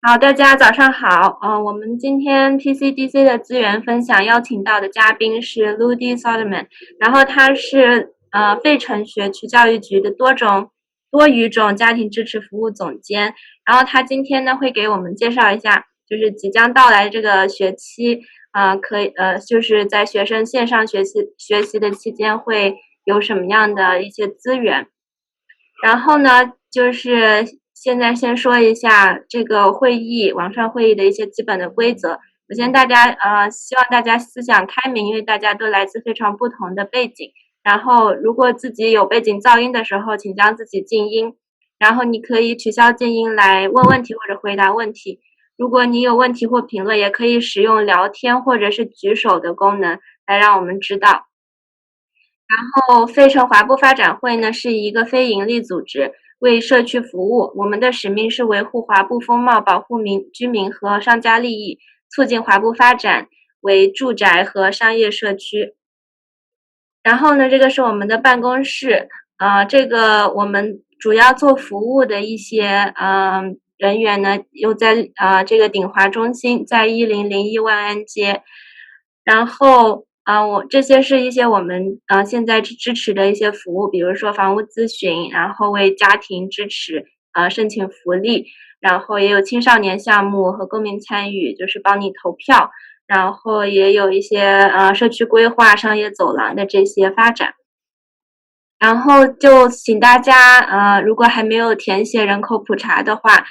好，大家早上好。我们今天 PCDC 的资源分享邀请到的嘉宾是 Ludi Solomon，然后他是费城学区教育局的多语种家庭支持服务总监。然后他今天呢会给我们介绍一下，就是即将到来这个学期，就是在学生线上学习的期间会有什么样的一些资源。然后呢，就是现在先说一下这个网上会议的一些基本的规则。首先，希望大家思想开明，因为大家都来自非常不同的背景。然后，如果自己有背景噪音的时候，请将自己静音。然后，你可以取消静音来问问题或者回答问题。如果你有问题或评论，也可以使用聊天或者是举手的功能来让我们知道。费城华埠发展会呢是一个非营利组织，为社区服务。我们的使命是维护华埠风貌，保护居民和商家利益，促进华埠发展为住宅和商业社区。然后呢，这个是我们的办公室，这个我们主要做服务的一些人员呢，又在这个鼎华中心，在1001万安街。然后这些是一些我们现在支持的一些服务，比如说房屋咨询，然后为家庭支持申请福利，然后也有青少年项目和公民参与，就是帮你投票，然后也有一些社区规划、商业走廊的这些发展。然后就请大家如果还没有填写人口普查的话，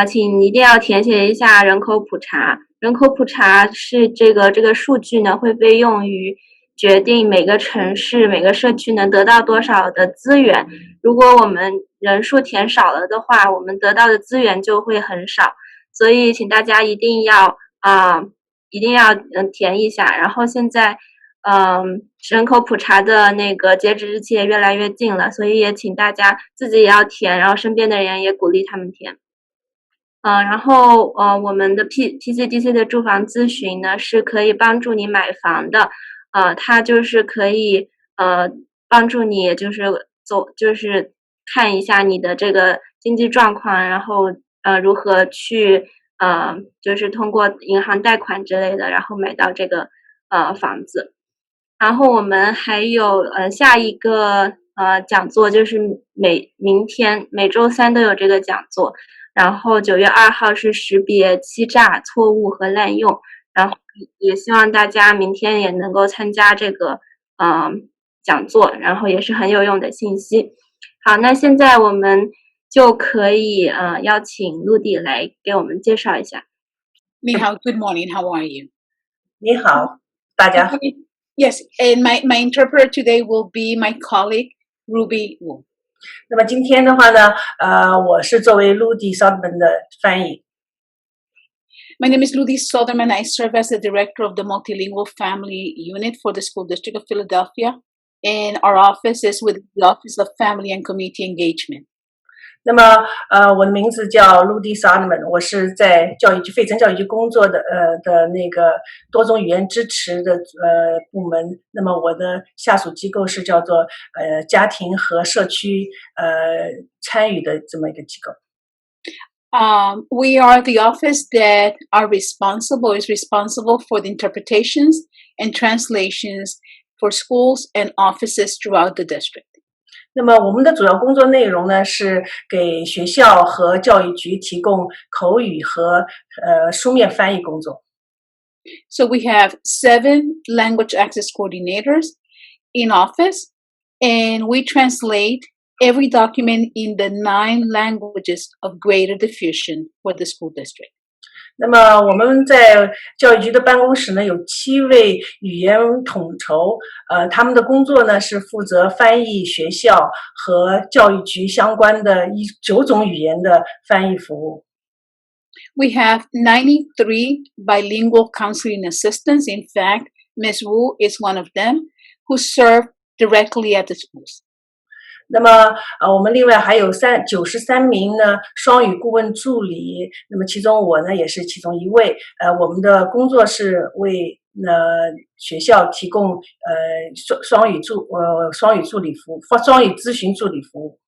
请一定要填写一下人口普查。人口普查是这个数据呢会被用于决定每个城市、每个社区能得到多少的资源。如果我们人数填少了的话，我们得到的资源就会很少。所以请大家一定要填一下。然后现在人口普查的那个截止日期也越来越近了，所以也请大家自己也要填，然后身边的人也鼓励他们填。然后我们的 PCDC 的住房咨询呢是可以帮助你买房的，它就是可以帮助你就是看一下你的这个经济状况，然后如何去就是通过银行贷款之类的，然后买到这个房子。然后我们还有下一个讲座，就是明天每周三都有这个讲座。然后9月2号是识别欺诈、错误和滥用，然后也希望大家明天也能够参加这个讲座，然后也是很有用的信息。好，那现在我们就可以邀请陆地来给我们介绍一下。你好 ，Good morning. How are you? 你好，大家好。Yes, and my interpreter today will be my colleague Ruby Wu. 那么今天的话呢，我是作为 Ludi Solomon 的翻译。My name is Ludi Solomon. I serve as the director of the Multilingual Family Unit for the School District of Philadelphia, and our office is with the Office of Family and Community Engagement. 那么我的名字叫 Ludi Solomon， 我是在费城教育局工作的那个多种语言支持的部门。那么我的下属机构是叫做家庭和社区参与的这么一个机构。We are the office that is responsible for the interpretations and translations for schools and offices throughout the district. 那么我们的主要工作内容呢，是给学校和教育局提供口语和书面翻译工作。So we have 7 language access coordinators in office, and we translate every document in the 9 languages of greater diffusion for the school district. 那么我们在教育局的办公室呢，有7位语言统筹，他们的工作呢是负责翻译学校和教育局相关的9种语言的翻译服务。We have 93 bilingual counseling assistants. In fact, Ms. Wu is one of them who serve directly at the schools. 那么我们另外还有93名呢双语顾问助理，那么其中我呢也是其中一位。我们的工作是为学校提供双语助理服务、双语咨询助理服务。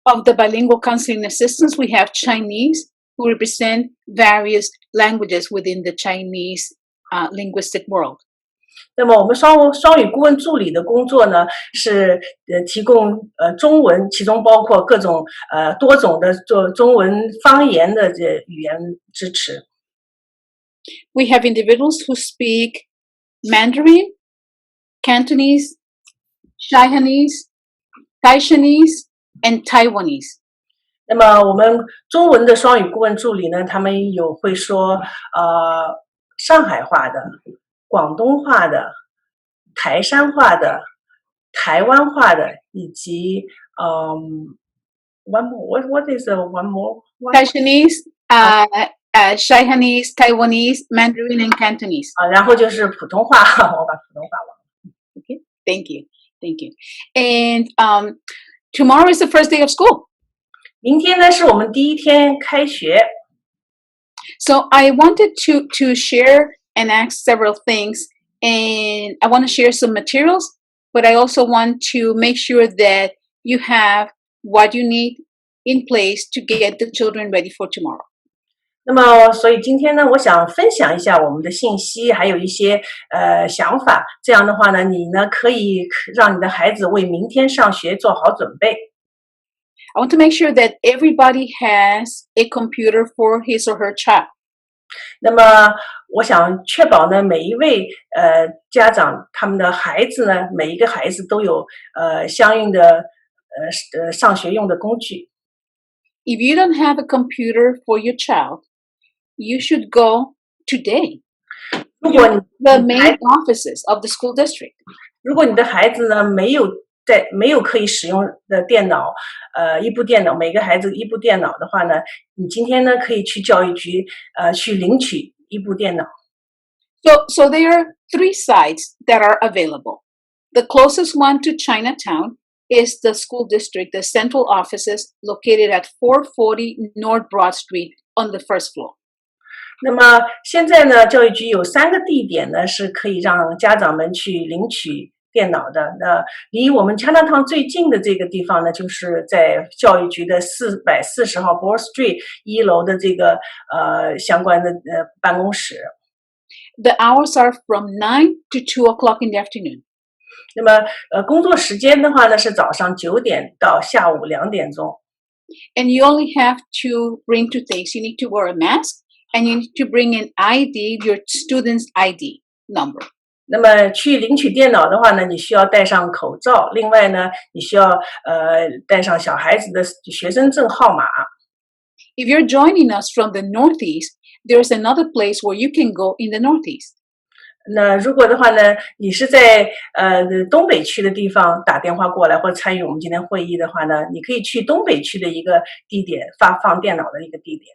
Of the bilingual counseling assistants, we have Chinese, who represent various languages within the Chinese linguistic world. 那么我们双语顾问助理的工作呢，是提供中文，其中包括各种多种的中文方言的语言支持。We have individuals who speak Mandarin, Cantonese, Shanghainese, Taishanese, and Taiwanese. 那么我们中文的双语顾问助理呢，他们有会说上海话的、广东话的、台山话的、台湾话的，以及one more what is one more Taishanese, Shanghainese, Taiwanese, Mandarin, and Cantonese. 然后就是普通话，我把普通话忘了。Okay, thank you. And tomorrow is the first day of school. 明天呢是我们第一天开学。So I wanted to share and ask several things, and I want to share some materials, but I also want to make sure that you have what you need in place to get the children ready for tomorrow. 那么，所以今天呢，我想分享一下我们的信息，还有一些想法。这样的话呢，你呢可以让你的孩子为明天上学做好准备。I want to make sure that everybody has a computer for his or her child. 那么，我想确保呢，每一位家长他们的孩子呢，每一个孩子都有相应的上学用的工具。If you don't have a computer for your child, you should go today. 如果你 The main offices of the school district. 如果你的孩子呢没有可以使用的电脑，一部电脑，每个孩子一部电脑的话呢，你今天呢可以去教育局去领取一部电脑。So there are 3 sites that are available. The closest one to Chinatown is the school district, the central offices located at 440 North Broad Street on the first floor. 那么现在呢，教育局有3个地点呢，是可以让家长们去领取电脑的。那离我们 Chinatown 最近的这个地方呢，就是在教育局的440号 Broad Street 1楼的这个相关的办公室。The hours are from 9 to 2 o'clock in the afternoon. 那么工作时间的话呢，是早上9点到下午2点钟。And you only have to bring 2 things. You need to wear a mask and you need to bring an ID, your student's ID number. 那么去领取电脑的话呢，你需要戴上口罩，另外呢，你需要带上小孩子的学生证号码。If you're joining us from the Northeast, there's another place where you can go in the Northeast. 那如果的话呢，你是在东北区的地方打电话过来或者参与我们今天会议的话呢，你可以去东北区的一个地点放电脑的一个地点。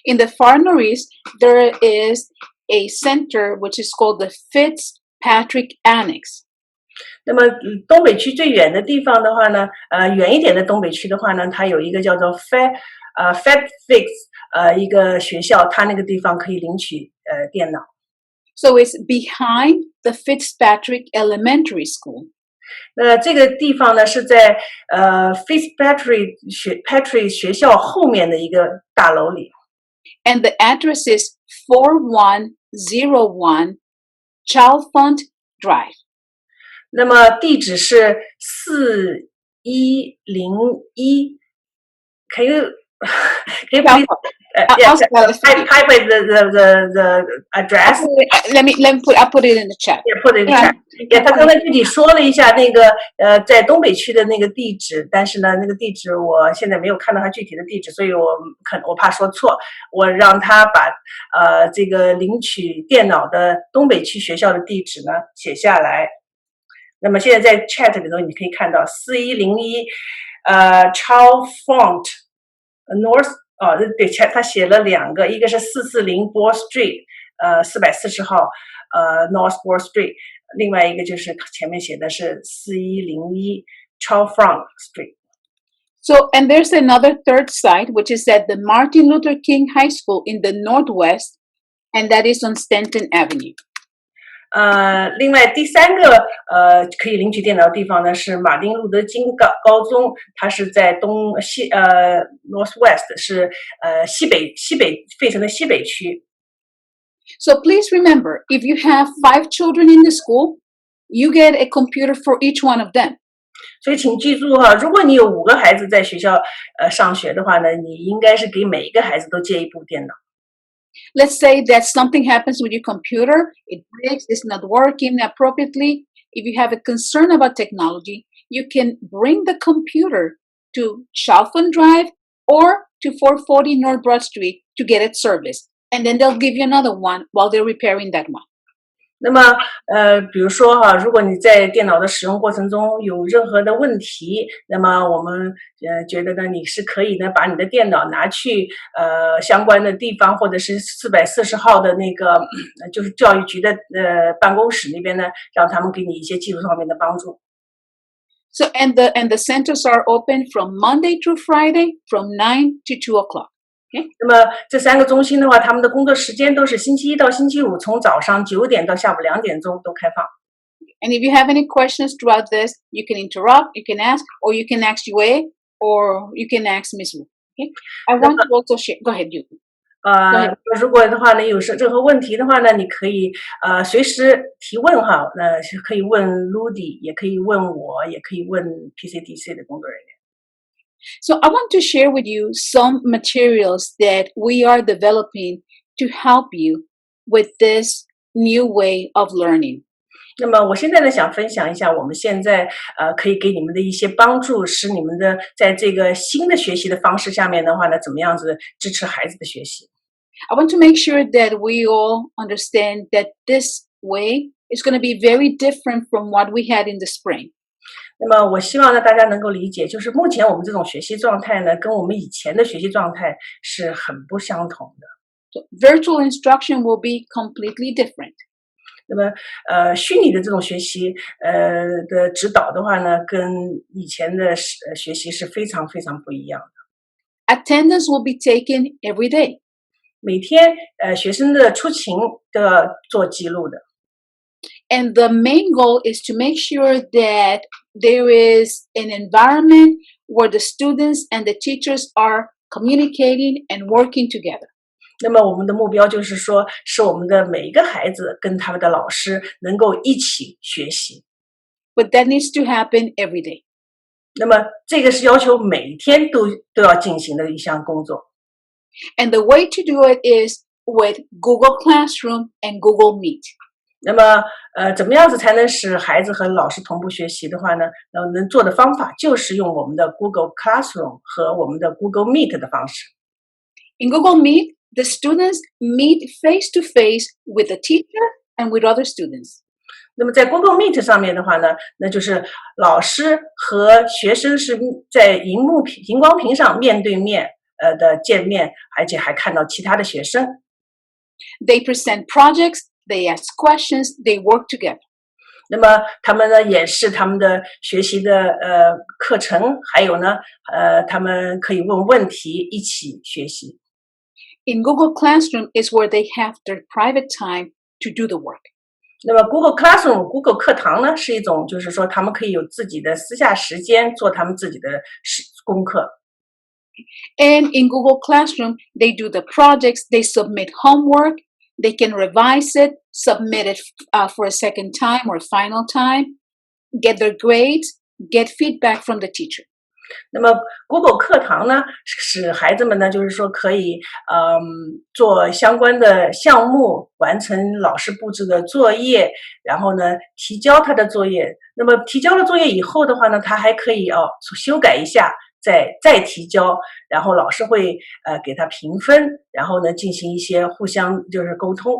In the far northeast, there is a center which is called the Fitzpatrick Annex. 那么东北区最远的地方的话呢，远一点的东北区的话呢，它有一个叫做 FedFix 一个学校，它那个地方可以领取电脑。So it's behind the Fitzpatrick Elementary School. 那这个地方呢是在Fitzpatrick 学校后面的一个大楼里。And the address is 4101 Chalfont Drive. 那么地址是4101。Can you please type the address? I'll put it in the chat. Yeah, put it in the chat. Yeah, 他刚才具体说了一下那个在东北区的那个地址，但是呢，那个地址我现在没有看到他具体的地址，所以我怕说错，我让他把这个领取电脑的东北区学校的地址呢写下来。那么现在在 chat 里头你可以看到4101Chalfont North。对，他写了2个，一个是440 Broad Street， 440号North Broad Street， 另外一个就是前面写的是4101 Chalfont Street。 So, and there's another third site, which is at the Martin Luther King High School in the Northwest, and that is on Stanton Avenue. 另外第三个可以领取电脑的地方呢是马丁路德金高中，它是在Northwest， 是西北费城的西北区。So please remember, if you have 5 children in the school, you get a computer for each one of them. 所以请记住哈，如果你有5个孩子在学校上学的话呢，你应该是给每一个孩子都借一部电脑。Let's say that something happens with your computer, it breaks, it's not working appropriately. If you have a concern about technology, you can bring the computer to Chalfont Drive or to 440 North Broad Street to get it serviced. And then they'll give you another one while they're repairing that one. 那么比如说哈，如果你在电脑的使用过程中有任何的问题，那么我们觉得呢，你是可以呢把你的电脑拿去相关的地方，或者是440号的那个就是教育局的办公室那边呢，让他们给你一些技术上面的帮助。So and the centers are open from Monday through Friday from 9 to 2 o'clock. Okay? 那么这3个中心的话，他们的工作时间都是星期一到星期五，从早上9点到下午2点钟都开放。And if you have any questions throughout this, you can interrupt, you can ask, or you can ask UA, or you can ask Ms. Wu. Okay? I want to also share. Go ahead, you. 如果的话呢，有任何问题的话呢，你可以随时提问哈，可以问 Ludy， 也可以问我，也可以问 PCDC 的工作人员。So I want to share with you some materials that we are developing to help you with this new way of learning. 那么我现在呢，想分享一下我们现在可以给你们的一些帮助，使你们的在这个新的学习的方式下面的话呢，怎么样子支持孩子的学习。I want to make sure that we all understand that this way is going to be very different from what we had in the spring. 那么我希望呢，大家能够理解，就是目前我们这种学习状态呢，跟我们以前的学习状态是很不相同的。So virtual instruction will be completely different. 那么虚拟的这种学习的指导的话呢，跟以前的学习是非常非常不一样的。Attendance will be taken every day. 每天学生的出勤都要做记录的。And the main goal is to make sure that there is an environment where the students and the teachers are communicating and working together. 那么我们的目标就是说，使我们的每一个孩子跟他们的老师能够一起学习。But that needs to happen every day. 那么这个是要求每天都要进行的一项工作。And the way to do it is with Google Classroom and Google Meet. 那么怎么样子才能使孩子和老师同步学习的话呢？能做的方法就是用我们的 Google Classroom 和我们的 Google Meet 的方式。In Google Meet, the students meet face-to-face with the teacher and with other students. 那么在 Google Meet 上面的话呢，那就是老师和学生是在荧光屏上面对面的见面，而且还看到其他的学生。They present projects, they ask questions, they work together. 那么他们呢演示他们的学习的课程，还有呢他们可以问问题，一起学习。In Google Classroom is where they have their private time to do the work. 那么 Google Classroom、Google 课堂呢，是一种就是说他们可以有自己的私下时间做他们自己的功课。And in Google Classroom, they do the projects, they submit homework, they can revise it, submit it for a second time or final time, get their grades, get feedback from the teacher. 那么 Google 课堂呢，使孩子们呢，就是说可以做相关的项目，完成老师布置的作业，然后呢提交他的作业。那么提交了作业以后的话呢，他还可以修改一下，再提交，然后老师会给他评分，然后呢进行一些互相就是沟通。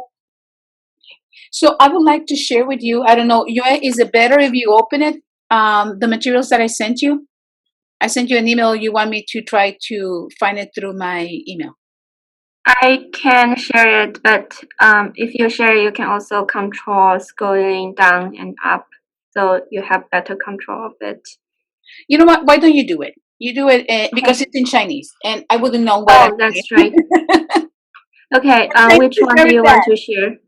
So I would like to share with you, I don't know, Yue, is it better if you open it, the materials that I sent you? I sent you an email. You want me to try to find it through my email? I can share it, but if you share, you can also control scrolling down and up, so you have better control of it. You know what? Why don't you do it? You do it because it's in Chinese, and I wouldn't know what. Oh, that's right. Okay, which one do you want to share?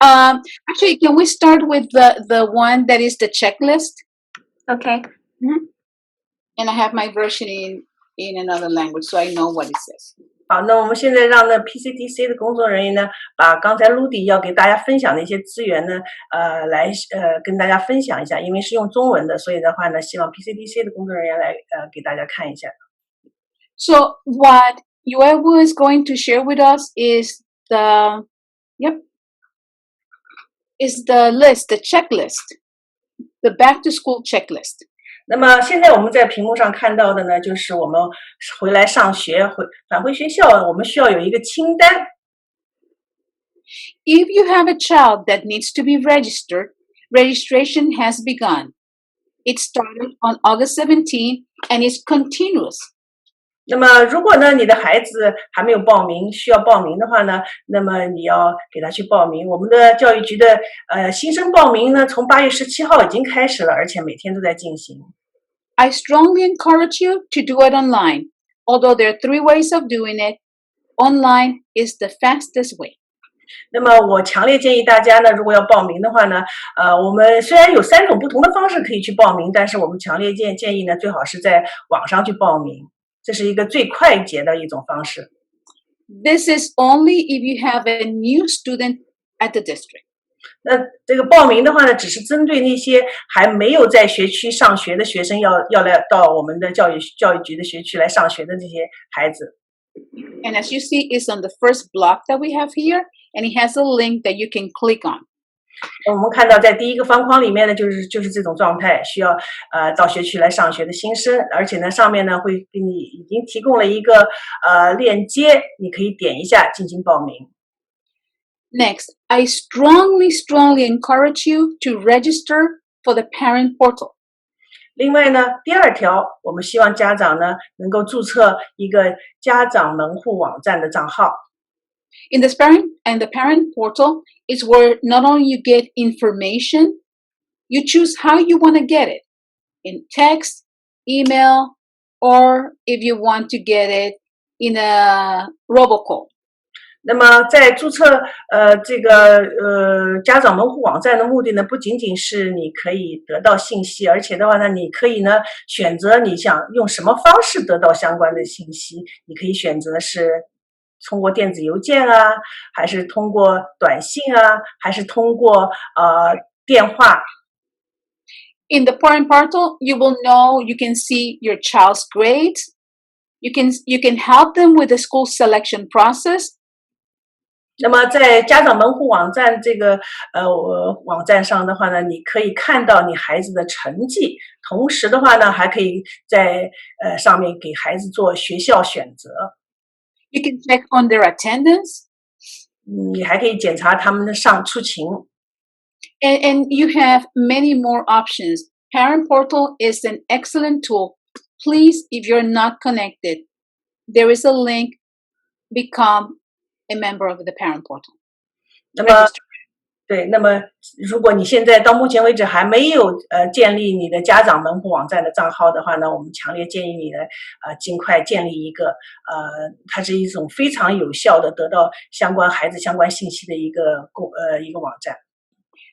Actually, can we start with the one that is the checklist? OK， And I have my version in another language, so I know what it says. 好，那我们现在让那 PCDC 的工作人员呢，把刚才 Ludy 要给大家分享的一些资源呢，来跟大家分享一下，因为是用中文的，所以的话呢，希望 PCDC 的工作人员来给大家看一下。So what Yuewu is going to share with us is the list, the checklist, the back to school checklist. 那么现在我们在屏幕上看到的呢，就是我们回来上学返回学校，我们需要有一个清单。If you have a child that needs to be registered, registration has begun. It started on August 17 and is continuous. 那么如果呢你的孩子还没有报名，需要报名的话呢，那么你要给他去报名。我们的教育局的新生报名呢，从8月17号已经开始了，而且每天都在进行。I strongly encourage you to do it online. Although there are 3 ways of doing it, online is the fastest way. 那么我强烈建议大家呢，如果要报名的话呢，我们虽然有3种不同的方式可以去报名，但是我们强烈建议呢，最好是在网上去报名，这是一个最快捷的一种方式。This is only if you have a new student at the district. 那这个报名的话呢，只是针对那些还没有在学区上学的学生，要来到我们的教育局的学区来上学的这些孩子。And as you see, it's on the first block that we have here, and it has a link that you can click on. 我们看到在第一个方框里面呢，就是这种状态，需要到学区来上学的新生，而且呢上面呢会给你已经提供了一个链接，你可以点一下进行报名。Next, I strongly encourage you to register for the parent portal. 另外呢，第2条，我们希望家长呢能够注册一个家长门户网站的账号。In the parent portal is where not only you get information, you choose how you want to get it, in text, email, or if you want to get it in a robocall. 那么在注册这个家长门户网站的目的呢，不仅仅是你可以得到信息，而且的话呢，你可以呢选择你想用什么方式得到相关的信息，你可以选择是通过电子邮件啊，还是通过短信啊，还是通过电话。In the parent portal, you will know, you can see your child's grades. You can help them with the school selection process. 那么在家长门户网站这个网站上的话呢，你可以看到你孩子的成绩，同时的话呢，还可以在上面给孩子做学校选择。You can check on their attendance. 你还可以检查他们的出勤。And you have many more options. Parent portal is an excellent tool. Please, if you're not connected, there is a link. Become a member of the parent portal. 那么如果你现在到目前为止还没有建立你的家长门户网站的账号的话呢，我们强烈建议你呢尽快建立一个它是一种非常有效的得到孩子相关信息的一个网站。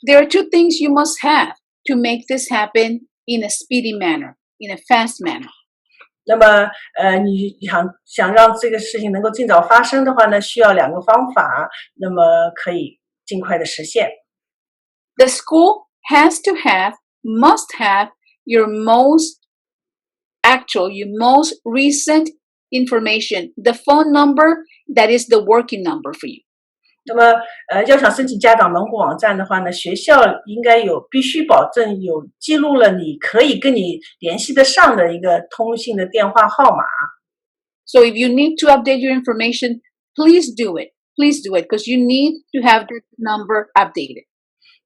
There are 2 things you must have to make this happen in a speedy manner, in a fast manner. 那么你想让这个事情能够尽早发生的话呢，需要2个方法，那么可以尽快的实现。The school must have your most recent information, the phone number that is the working number for you. 那么要想申请家长门户网站的话呢，学校应该必须保证有记录了你可以跟你联系得上的一个通信的电话号码。So if you need to update your information, please do it. Please do it because you need to have that number updated.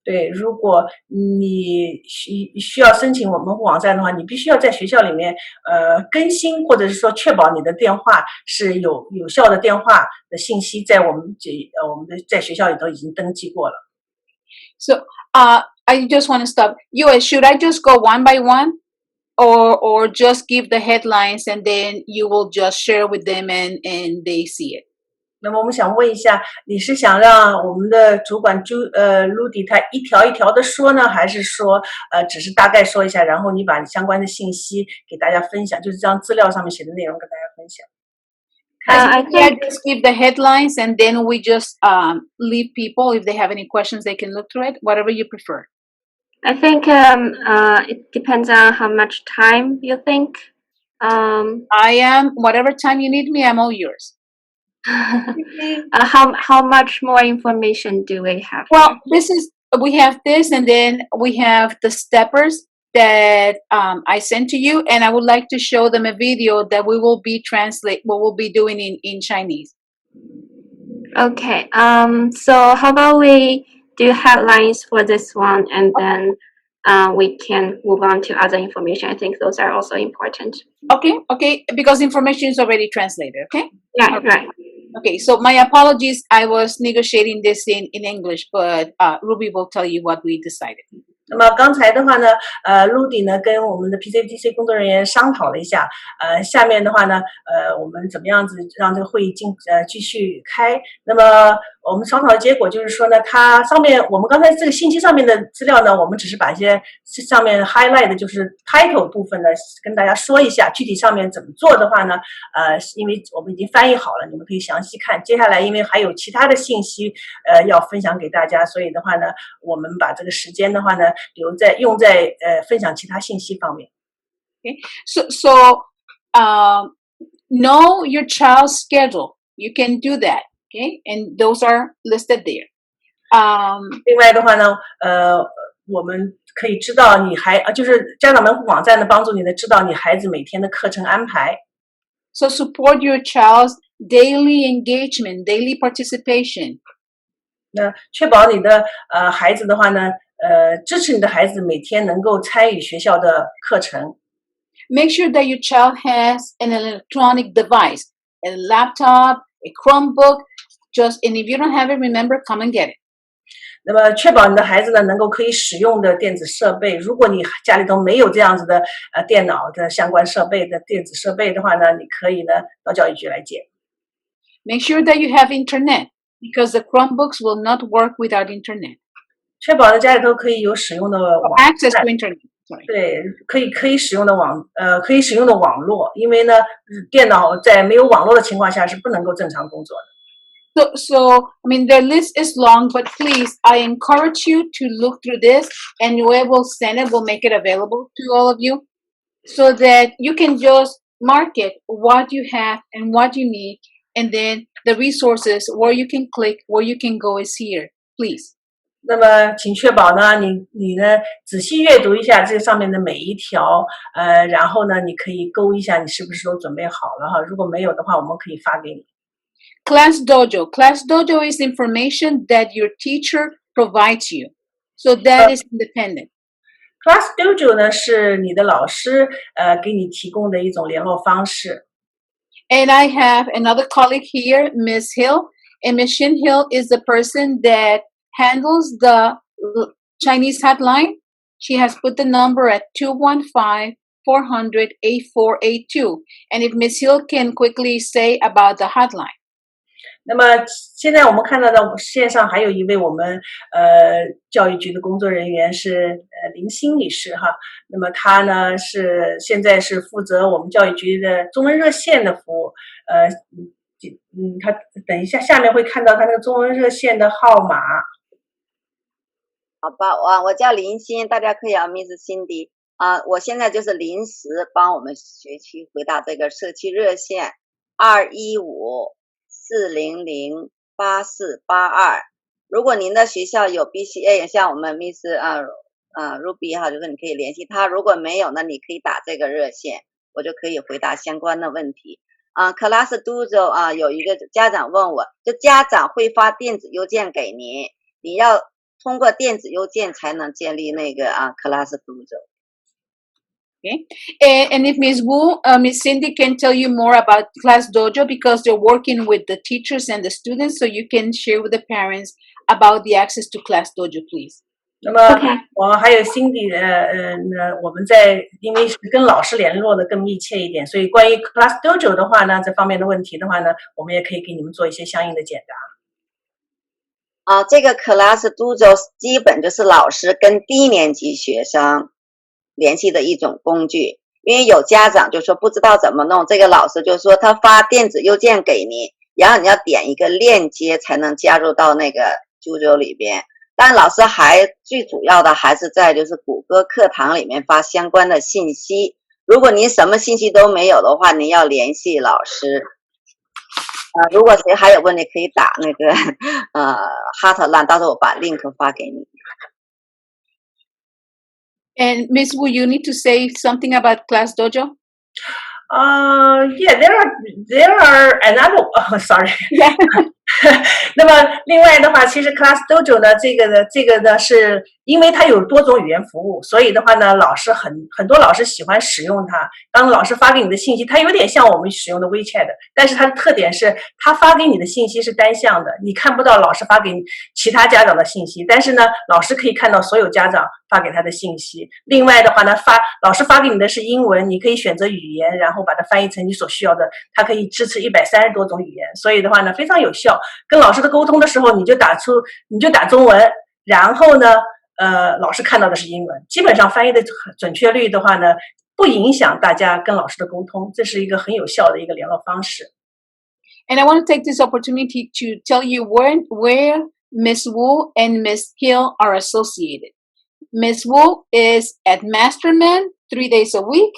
对，如果你需要申请我们网站的话，你必须要在学校里面更新，或者是说确保你的电话是有效的电话的信息，在我们在学校里都已经登记过了。So I just want to stop. Should I just go one by one, or just give the headlines and then you will just share with them and they see it? 那么我们想问一下，你是想让我们的主管Ludy 他一条一条的说呢，还是说只是大概说一下，然后你把相关的信息给大家分享，就是这张资料上面写的内容跟大家分享。I think just give the headlines and then we just leave people if they have any questions they can look through it, whatever you prefer. I think it depends on how much time you think. I am whatever time you need me, I'm all yours. How much more information do we have? Well, we have this, and then we have the steppers that I sent to you, and I would like to show them a video that we will be doing in Chinese. Okay. So how about we do headlines for this one, and then we can move on to other information. I think those are also important. Okay, because information is already translated. Okay. Yeah, right. Okay, so my apologies. I was negotiating this in English, but Ruby will tell you what we decided. 那么刚才的话呢，Ludy 呢跟我们的 PCDC 工作人员商讨了一下，下面的话呢，我们怎么样子让这个会议继续开？那么我们商讨的结果就是说呢，它上面我们刚才这个信息上面的资料呢，我们只是把一些上面 highlight 的就是 title 部分呢跟大家说一下，具体上面怎么做的话呢，因为我们已经翻译好了，你们可以详细看。接下来因为还有其他的信息要分享给大家，所以的话呢，我们把这个时间的话呢用在分享其他信息方面。Okay, so know your child's schedule. You can do that. Okay, and those are listed there. 另外的话呢，我们可以知道就是家长们网站的帮助你呢，知道你孩子每天的课程安排。So support your child's daily engagement, daily participation. 那确保你的孩子的话呢，支持你的孩子每天能够参与学校的课程。Make sure that your child has an electronic device, a laptop, a Chromebook. And if you don't have it, remember, come and get it. 那么确保你的孩子呢能够可以使用的电子设备。如果你家里头没有这样子的电脑的相关设备的电子设备的话呢，你可以呢到教育局来借。Make sure that you have internet, because the Chromebooks will not work without internet. 确保呢家里头可以有使用的网 access to internet. Sorry. 对，可以使用的可以使用的网络，因为呢电脑在没有网络的情况下是不能够正常工作的。So, I mean, the list is long, but please, I encourage you to look through this, and we will send it, we'll make it available to all of you, so that you can just mark it, what you have and what you need, and then the resources where you can click, where you can go is here, please. 那么，请确保呢，你呢仔细阅读一下这上面的每一条，然后呢，你可以勾一下你是不是都准备好了哈。如果没有的话，我们可以发给你。Class Dojo is information that your teacher provides you, so that is independent. Class Dojo 呢是你的老师给你提供的一种联络方式。And I have another colleague here, Ms. Hill, and Ms. Shin Hill is the person that handles the Chinese hotline. She has put the number at 215-400-8482. And if Ms. Hill can quickly say about the hotline. 那么现在我们看到的线上还有一位我们教育局的工作人员是林欣女士哈。那么她呢现在是负责我们教育局的中文热线的服务。她等一下下面会看到她那个中文热线的号码。好吧，我叫林欣，大家可以叫 Miss Cindy 我现在就是临时帮我们学区回答这个社区热线215-400-8482。如果您的学校有 BCA， 像我们 Miss Ruby 哈，就是你可以联系他。如果没有呢，你可以打这个热线，我就可以回答相关的问题。Class Dojo 有一个家长问我，就家长会发电子邮件给您，你要通过电子邮件才能建立那个Class Dojo。Okay, and if Ms. Wu, Ms. Cindy can tell you more about Class Dojo because they're working with the teachers and the students, so you can share with the parents about the access to Class Dojo, please. 那么 我还有Cindy，我们因为是跟老师联络的更密切一点，所以关于 Class Dojo 的话呢，这方面的问题的话呢，我们也可以给你们做一些相应的解答。这个 Class Dojo 基本就是老师跟低年级学生联系的一种工具，因为有家长就说不知道怎么弄，这个老师就说他发电子邮件给你，然后你要点一个链接才能加入到那个 Dojo 里边。但老师最主要的还是在就是谷歌课堂里面发相关的信息。如果您什么信息都没有的话，您要联系老师。如果谁还有问题，可以打那个Hotline， 到时候我把 link 发给你。And Miss Wu, you need to say something about Class Dojo? Yeah, there are another. Sorry. Yeah. 那么另外的话，其实 Class Dojo 呢，这个呢是因为它有多种语言服务，所以的话呢，老师很多老师喜欢使用它。当老师发给你的信息，它有点像我们使用的 WeChat， 但是它的特点是，它发给你的信息是单向的，你看不到老师发给其他家长的信息，但是呢，老师可以看到所有家长发给他的信息。另外的话呢，老师发给你的是英文，你可以选择语言，然后把它翻译成你所需要的，它可以支持130多种语言，所以的话呢，非常有效。跟老师的沟通的时候，你就打中文，然后呢，老师看到的是英文，基本上翻译的准确率的话呢，不影响大家跟老师的沟通，这是一个很有效的一个联络方式。And I want to take this opportunity to tell you where Miss Wu and Miss Hill are associated. Miss Wu is at Masterman 3 days a week,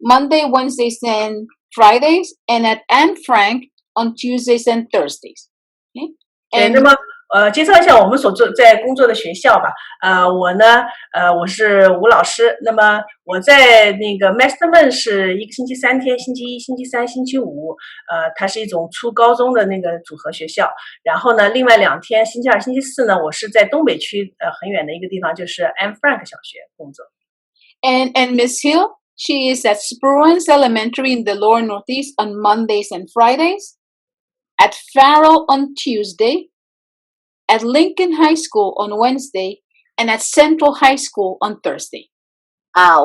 Monday, Wednesdays, and Fridays, and at Anne Frank on Tuesdays and Thursdays. Okay? 那么介绍一下我们在工作的学校吧。我呢，我是吴老师。那么我在那个 Masterman 是一个星期3天，星期1、星期3、星期5，它是一种初高中的那个组合学校。然后呢，另外2天，星期2、星期4呢，我是在东北区很远的一个地方，就是 Anne Frank 小学工作。And Miss Hill, she is at Spruance Elementary in the Lower Northeast on Mondays and Fridays, at Farrell on Tuesday, at Lincoln High School on Wednesday, and at Central High School on Thursday.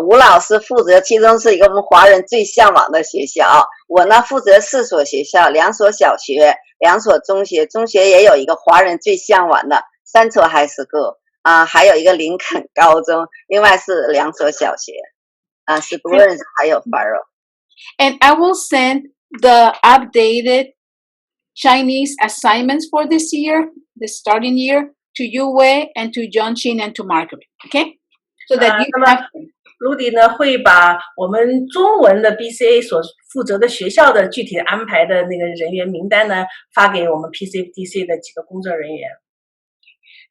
吴老师负责其中是一个我们华人最向往的学校。我呢负责4所学校，2所小学，2所中学，中学也有一个华人最向往的Central High School，还有一个林肯高中，另外是2所小学，Students 还有 Farrell。And I will send the updated Chinese assignments for this year, the starting year, to Yu Wei and to John Chin and to Margaret. Okay? So that you have them. Rudy 呢会把我们中文的 BCA 所负责的学校的具体安排的那个人员名单呢发给我们 PCDC 的几个工作人员。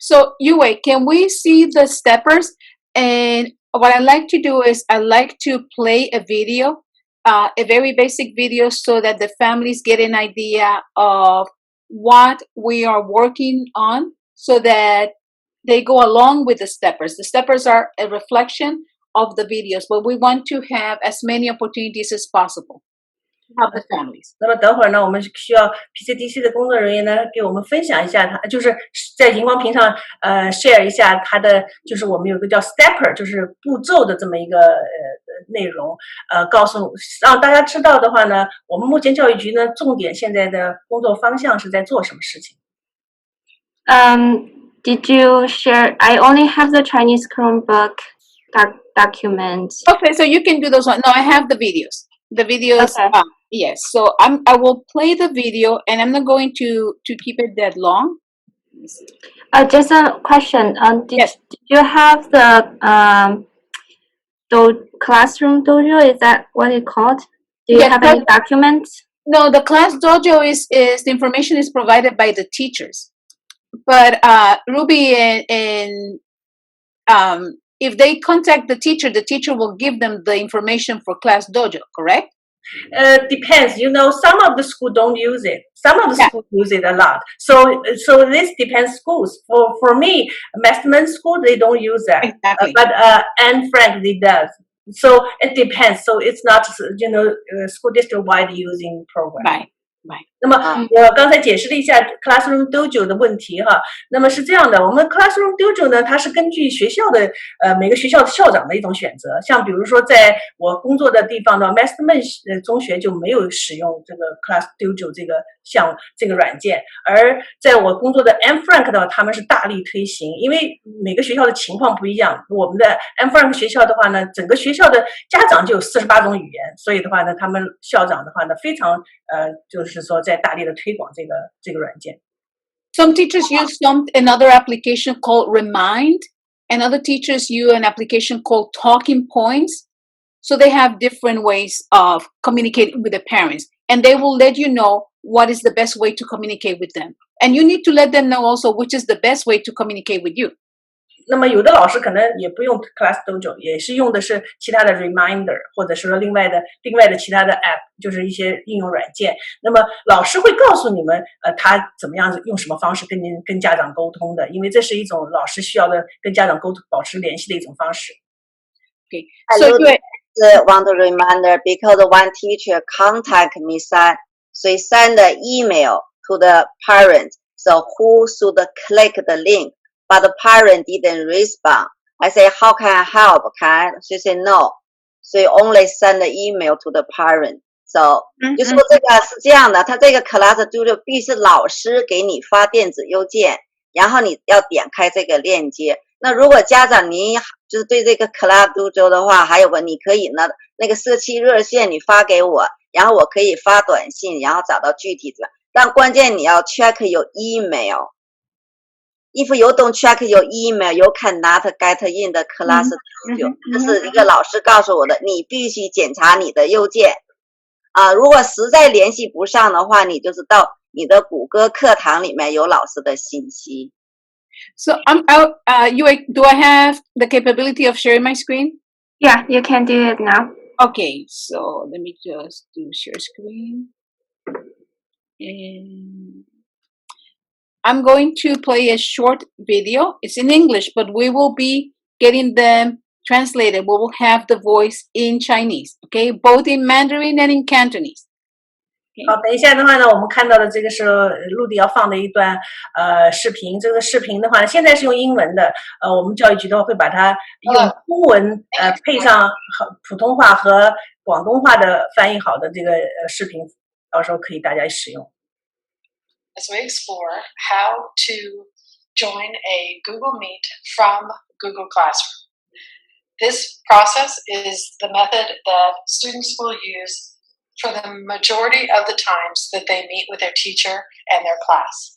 So Yu Wei, can we see the steppers? And what I like to do is I like to play a video, a very basic video, so that the families get an idea of what we are working on, so that they go along with the steppers. The steppers are a reflection of the videos, but we want to have as many opportunities as possible to help the families. 那么等会儿呢，我们需要 PCDC 的工作人员呢给我们分享一下就是在荧光屏上share 一下他的，就是我们有个叫 stepper， 就是步骤的这么一个内容，让大家知道的话呢，我们目前教育局呢重点现在的工作方向是在做什么事情。Did you share? I only have the Chinese Chromebook document. Okay, so you can do those one. No, I have the videos. The videos. Okay. Yes. So I will play the video, and I'm not going to keep it that long. Just a question. Did you have the classroom dojo? Is that what it's called? Do you have any documents? No, the class dojo is the information is provided by the teachers. But Ruby and if they contact the teacher will give them the information for class dojo, correct? Depends. You know, some of the schools don't use it. Some of the schools use it a lot. So this depends schools. For me, Masterman School, they don't use that. Exactly. But Anne Frank, they does. So it depends. So it's not, school district wide using program. Right. 那么我刚才解释了一下 Classroom Dojo 的问题哈。那么是这样的，我们 Classroom Dojo 呢，它是根据学校的每个学校的校长的一种选择。像比如说在我工作的地方呢 Masterman 中学就没有使用这个 Class Dojo 这个软件，而在我工作的 Anne Frank 呢，他们是大力推行，因为每个学校的情况不一样。我们的 Anne Frank 学校的话呢，整个学校的家长就有48种语言，所以的话呢，他们校长的话呢，非常就是说在大力的推广这个软件。Some teachers use another application called Remind, and other teachers use an application called Talking Points. So they have different ways of communicating with the parents, and they will let you know what is the best way to communicate with them. And you need to let them know also which is the best way to communicate with you. 那么有的老师可能也不用 Class Dojo， 也是用的是其他的 Reminder， 或者是说另外的其他的 App， 就是一些应用软件。那么老师会告诉你们，他怎么样用什么方式跟家长沟通的，因为这是一种老师需要的跟家长沟通保持联系的一种方式。Okay, so I want to reminder because one teacher contact me, she send an email to the parents, so who should click the link.But the parent didn't respond. I say, how can I help? She said, no. She only send the email to the parent. So, 就说这个是这样的，他这个 Class Dojo 必须老师给你发电子邮件，然后你要点开这个链接。那如果家长您就是对这个 Class Dojo 的话，还有你可以呢，那个社区热线你发给我，然后我可以发短信，然后找到具体的。但关键你要 check your email。If you don't check your email, you cannot get in the Class Dojo. 这是一个老师告诉我的，你必须检查你的邮件。如果实在联系不上的话，你就是到你的谷歌课堂里面有老师的信息。So do I have the capability of sharing my screen? Yeah, you can do it now. Okay, so let me just do share screen. And I'm going to play a short video. It's in English, but we will be getting them translated. We will have the voice in Chinese, okay? Both in Mandarin and in Cantonese. 好，等一下的话呢，我们看到的这个是陆地要放的一段视频。这个视频的话，现在是用英文的，我们教育局的话会把它用中文配上普通话和广东话的翻译好的这个视频，到时候可以大家使用。As we explore how to join a Google Meet from Google Classroom. This process is the method that students will use for the majority of the times that they meet with their teacher and their class.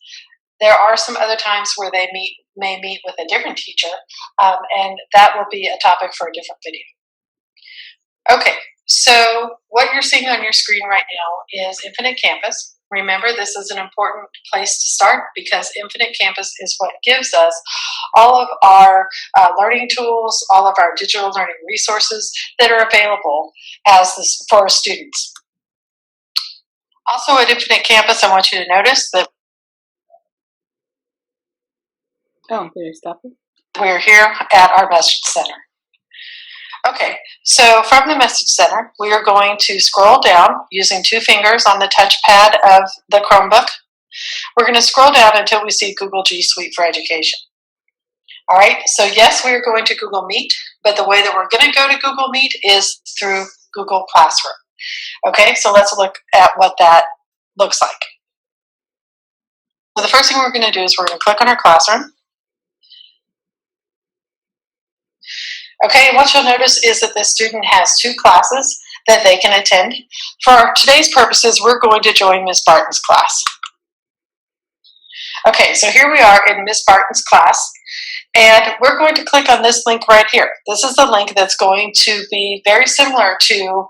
There are some other times where they may meet with a different teacher, and that will be a topic for a different video. Okay, so what you're seeing on your screen right now is Infinite Campus. Remember, this is an important place to start because Infinite Campus is what gives us all of our learning tools, all of our digital learning resources that are available for our students. Also at Infinite Campus, I want you to notice that we're here at our message center. Okay, so from the message center, we are going to scroll down using 2 fingers on the touchpad of the Chromebook. We're going to scroll down until we see Google G Suite for Education. All right, so yes, we are going to Google Meet, but the way that we're going to go to Google Meet is through Google Classroom. Okay, so let's look at what that looks like. So the first thing we're going to do is we're going to click on our classroom. Okay, what you'll notice is that the student has 2 classes that they can attend. For today's purposes, we're going to join Ms. Barton's class. Okay, so here we are in Ms. Barton's class, and we're going to click on this link right here. This is the link that's going to be very similar to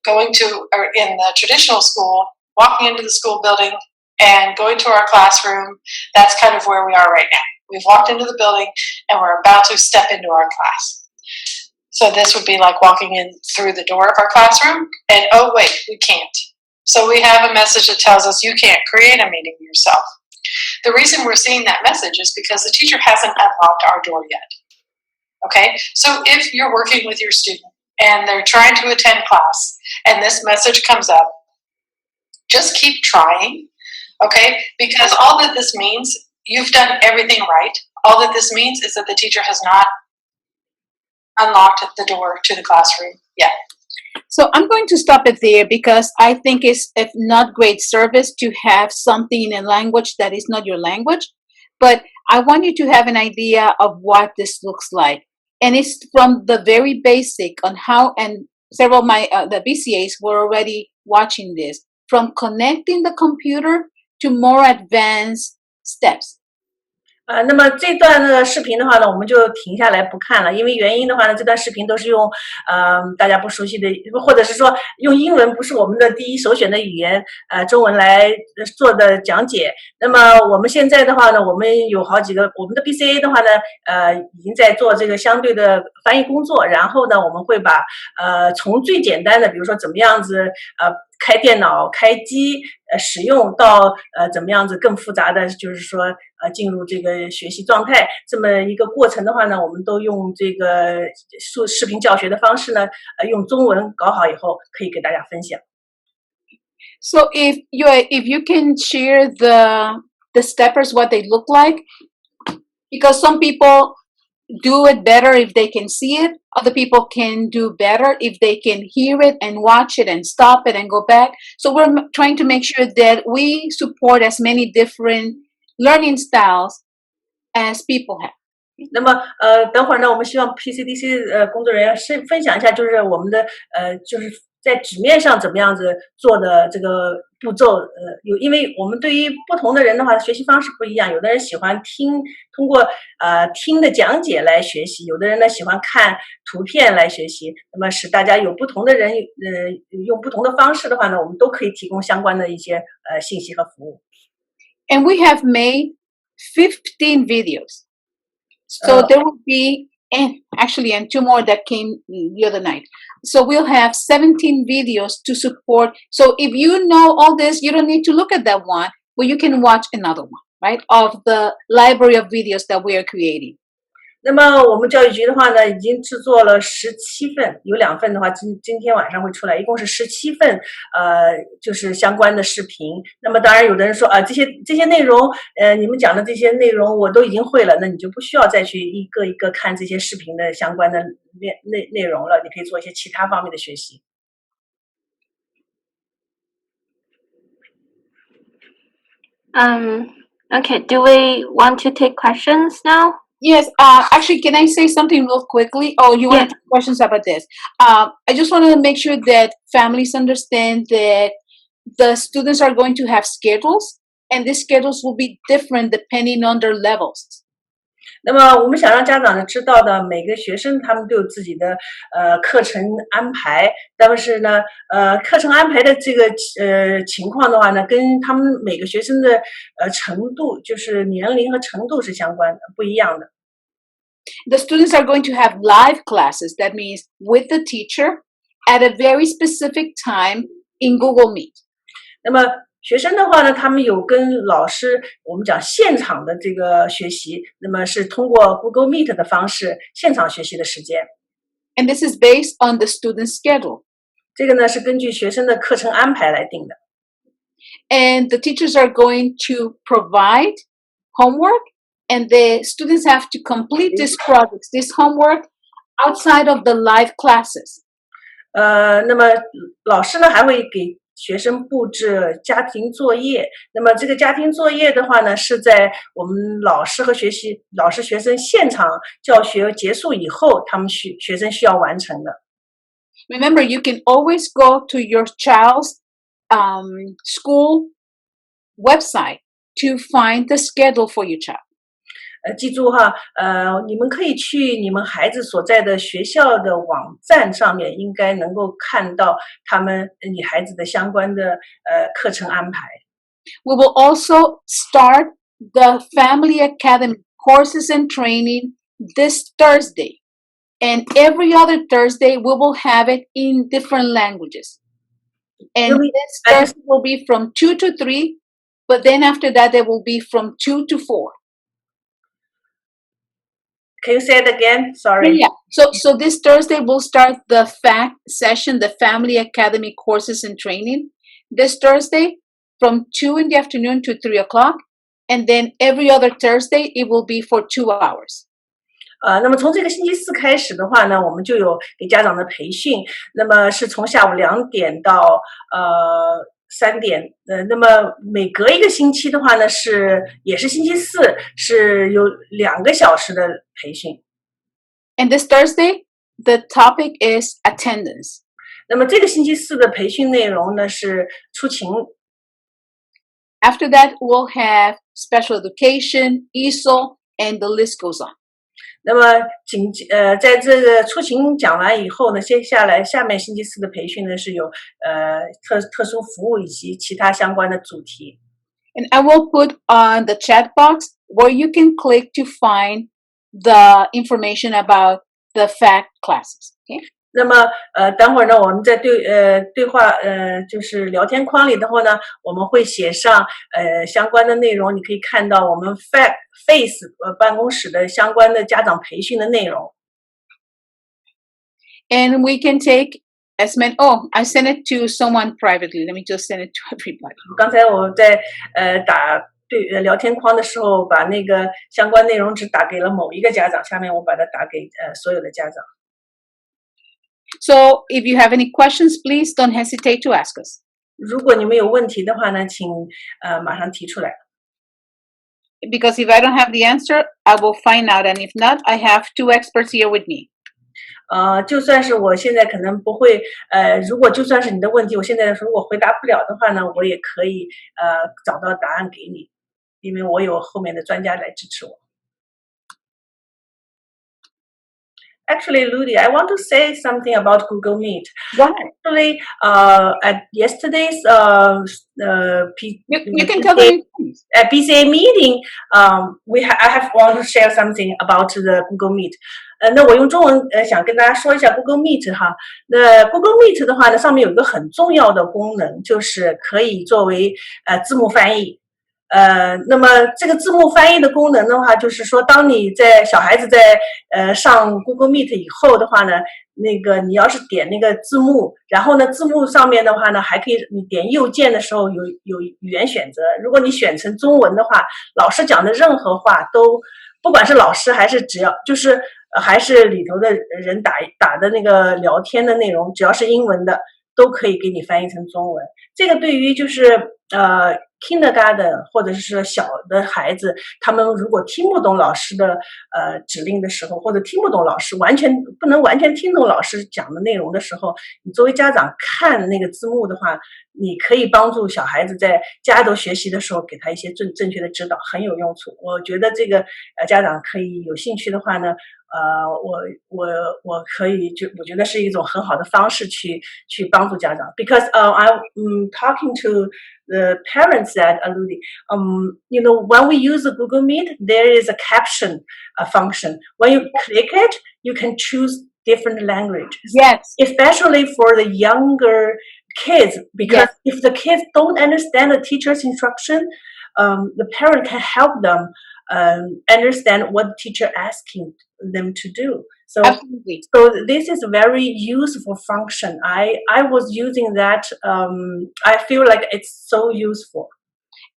going to, or in the traditional school, walking into the school building and going to our classroom. That's kind of where we are right now. We've walked into the building and we're about to step into our class. So this would be like walking in through the door of our classroom and, oh wait, we can't. So we have a message that tells us you can't create a meeting yourself. The reason we're seeing that message is because the teacher hasn't unlocked our door yet. Okay, so if you're working with your student and they're trying to attend class and this message comes up, just keep trying Okay? Because all that this means, you've done everything right. All that this means is that the teacher has not unlocked the door to the classroom yet. So I'm going to stop it there because I think it's not great service to have something in a language that is not your language. But I want you to have an idea of what this looks like. And it's from the very basic on how, and several of my the BCAs were already watching this, from connecting the computer to more advanced steps. 那么这段的视频的话呢，我们就停下来不看了，因为原因的话呢，这段视频都是用大家不熟悉的，或者是说用英文不是我们的第一首选的语言，中文来做的讲解。那么我们现在的话呢，我们有好几个，我们的 BCA 的话呢，已经在做这个相对的翻译工作，然后呢，我们会把从最简单的，比如说怎么样子开电脑、开机使用到怎么样子更复杂的，就是说进入这个学习状态这么一个过程的话呢，我们都用这个视频教学的方式呢，用中文搞好以后可以给大家分享。So if you can share the steppers what they look like, because some people do it better if they can see it. Other people can do better if they can hear it and watch it and stop it and go back. So we're trying to make sure that we support as many different learning styles as people have. 那么等会儿呢，我们希望 PCDC 工作人员分享一下，就是我们的就是在纸面上怎么样子做的这个步骤，因为我们对于不同的人的话，学习方式不一样，有的人喜欢通过听的讲解来学习，有的人呢喜欢看图片来学习，那么使大家有不同的人用不同的方式的话呢，我们都可以提供相关的一些信息和服务。And we have made 15 videos. So there will be, and two more that came the other night. So we'll have 17 videos to support. So if you know all this, you don't need to look at that one, but you can watch another one, right? Of the library of videos that we are creating. 那么我们教育局的话呢，已经制作了17份，有2份的话今天晚上会出来，一共是17份，就是相关的视频。那么当然有的人说这些内容，你们讲的这些内容我都已经会了，那你就不需要再去一个一个看这些视频的相关的内容了，你可以做一些其他方面的学习。Okay, do we want to take questions now? Yes, actually, can I say something real quickly? Oh, you want to take questions about this? I just want to make sure that families understand that the students are going to have schedules, and these schedules will be different depending on their levels. 那么我们想让家长呢知道的，每个学生他们都有自己的课程安排，但是呢课程安排的这个情况的话呢，跟他们每个学生的程度，就是年龄和程度是相关的，不一样的。The students are going to have live classes. That means with the teacher at a very specific time in Google Meet. 那么学生的话呢，他们有跟老师我们讲现场的这个学习，那么是通过 Google Meet 的方式现场学习的时间。And this is based on the student's schedule. 这个呢是根据学生的课程安排来定的。And the teachers are going to provide homework, and the students have to complete these projects, this homework outside of the live classes. 那么老师呢还会给学生布置家庭作业，那么这个家庭作业的话呢，是在我们老师学生现场教学结束以后，他们学生需要完成的。Remember, you can always go to your child's school website to find the schedule for your child. 记住哈，你们可以去你们孩子所在的学校的网站上面，应该能够看到你孩子的相关的课程安排。We will also start the Family Academy courses and training this Thursday, and every other Thursday we will have it in different languages. And this Thursday will be from 2 to 3, but then after that it will be from 2 to 4. Can you say it again? Sorry. Yeah. So this Thursday we'll start the FACT session, the Family Academy courses and training. This Thursday from 2 in the afternoon to 3 o'clock. And then every other Thursday, it will be for 2 hours. 那么从这个星期四开始的话呢，我们就有给家长的培训，那么是从下午2点到3点，那么每隔一个星期的话呢，也是星期四，是有2个小时的培训。And this Thursday, the topic is attendance. 那么这个星期四的培训内容呢是出勤。After that, we'll have special education, ESOL, and the list goes on. 那么在这个出勤讲完以后呢，接下来下面星期四的培训呢是有特殊服务以及其他相关的主题。And I will put on the chat box where you can click to find the information about the fact classes. Okay? 那么等会儿呢，我们在对话就是聊天框里的话呢，我们会写上相关的内容，你可以看到我们 Face 办公室的相关的家长培训的内容。And we can take as many. Oh, I sent it to someone privately. Let me just send it to everybody. 刚才我在打聊天框的时候，把那个相关内容只打给了某一个家长，下面我把它打给所有的家长。So if you have any questions, please don't hesitate to ask us. 如果你们有问题的话呢，请马上提出来。Because if I don't have the answer, I will find out, and if not, I have 2 experts here with me. 就算是我现在可能不会，如果就算是你的问题，我现在如果回答不了的话呢，我也可以找到答案给你，因为我有後面的專家來支持我。Actually, Ludi, I want to say something about Google Meet. Right. Actually, at yesterday's you can tell them at PCA meeting, I want to share something about the Google Meet. 那我用中文想跟大家说一下 Google Meet 哈。那 Google Meet 的话呢，上面有一个很重要的功能，就是可以作为字幕翻译。那么这个字幕翻译的功能的话，就是说，当你小孩子在上 Google Meet 以后的话呢，那个你要是点那个字幕，然后呢，字幕上面的话呢，还可以你点右键的时候有语言选择。如果你选成中文的话，老师讲的任何话都，不管是老师还是还是里头的人打的那个聊天的内容，只要是英文的，都可以给你翻译成中文。这个对于就是kindergarten 或者是小的孩子，他们如果听不懂老师的指令的时候，或者听不懂老师不能完全听懂老师讲的内容的时候，你作为家长看那个字幕的话，你可以帮助小孩子在家头学习的时候给他一些正确的指导，很有用处。我觉得这个家长可以有兴趣的话呢，我可以我觉得是一种很好的方式去帮助家长。Because I'm talking to the parents that Ludi, when we use the Google Meet, there is a caption function. When you click it, you can choose different languages. Yes. Especially for the younger kids, because if the kids don't understand the teacher's instruction, the parent can help them understand what the teacher asking them to do. So, absolutely. So this is a very useful function. I was using that. I feel like it's so useful.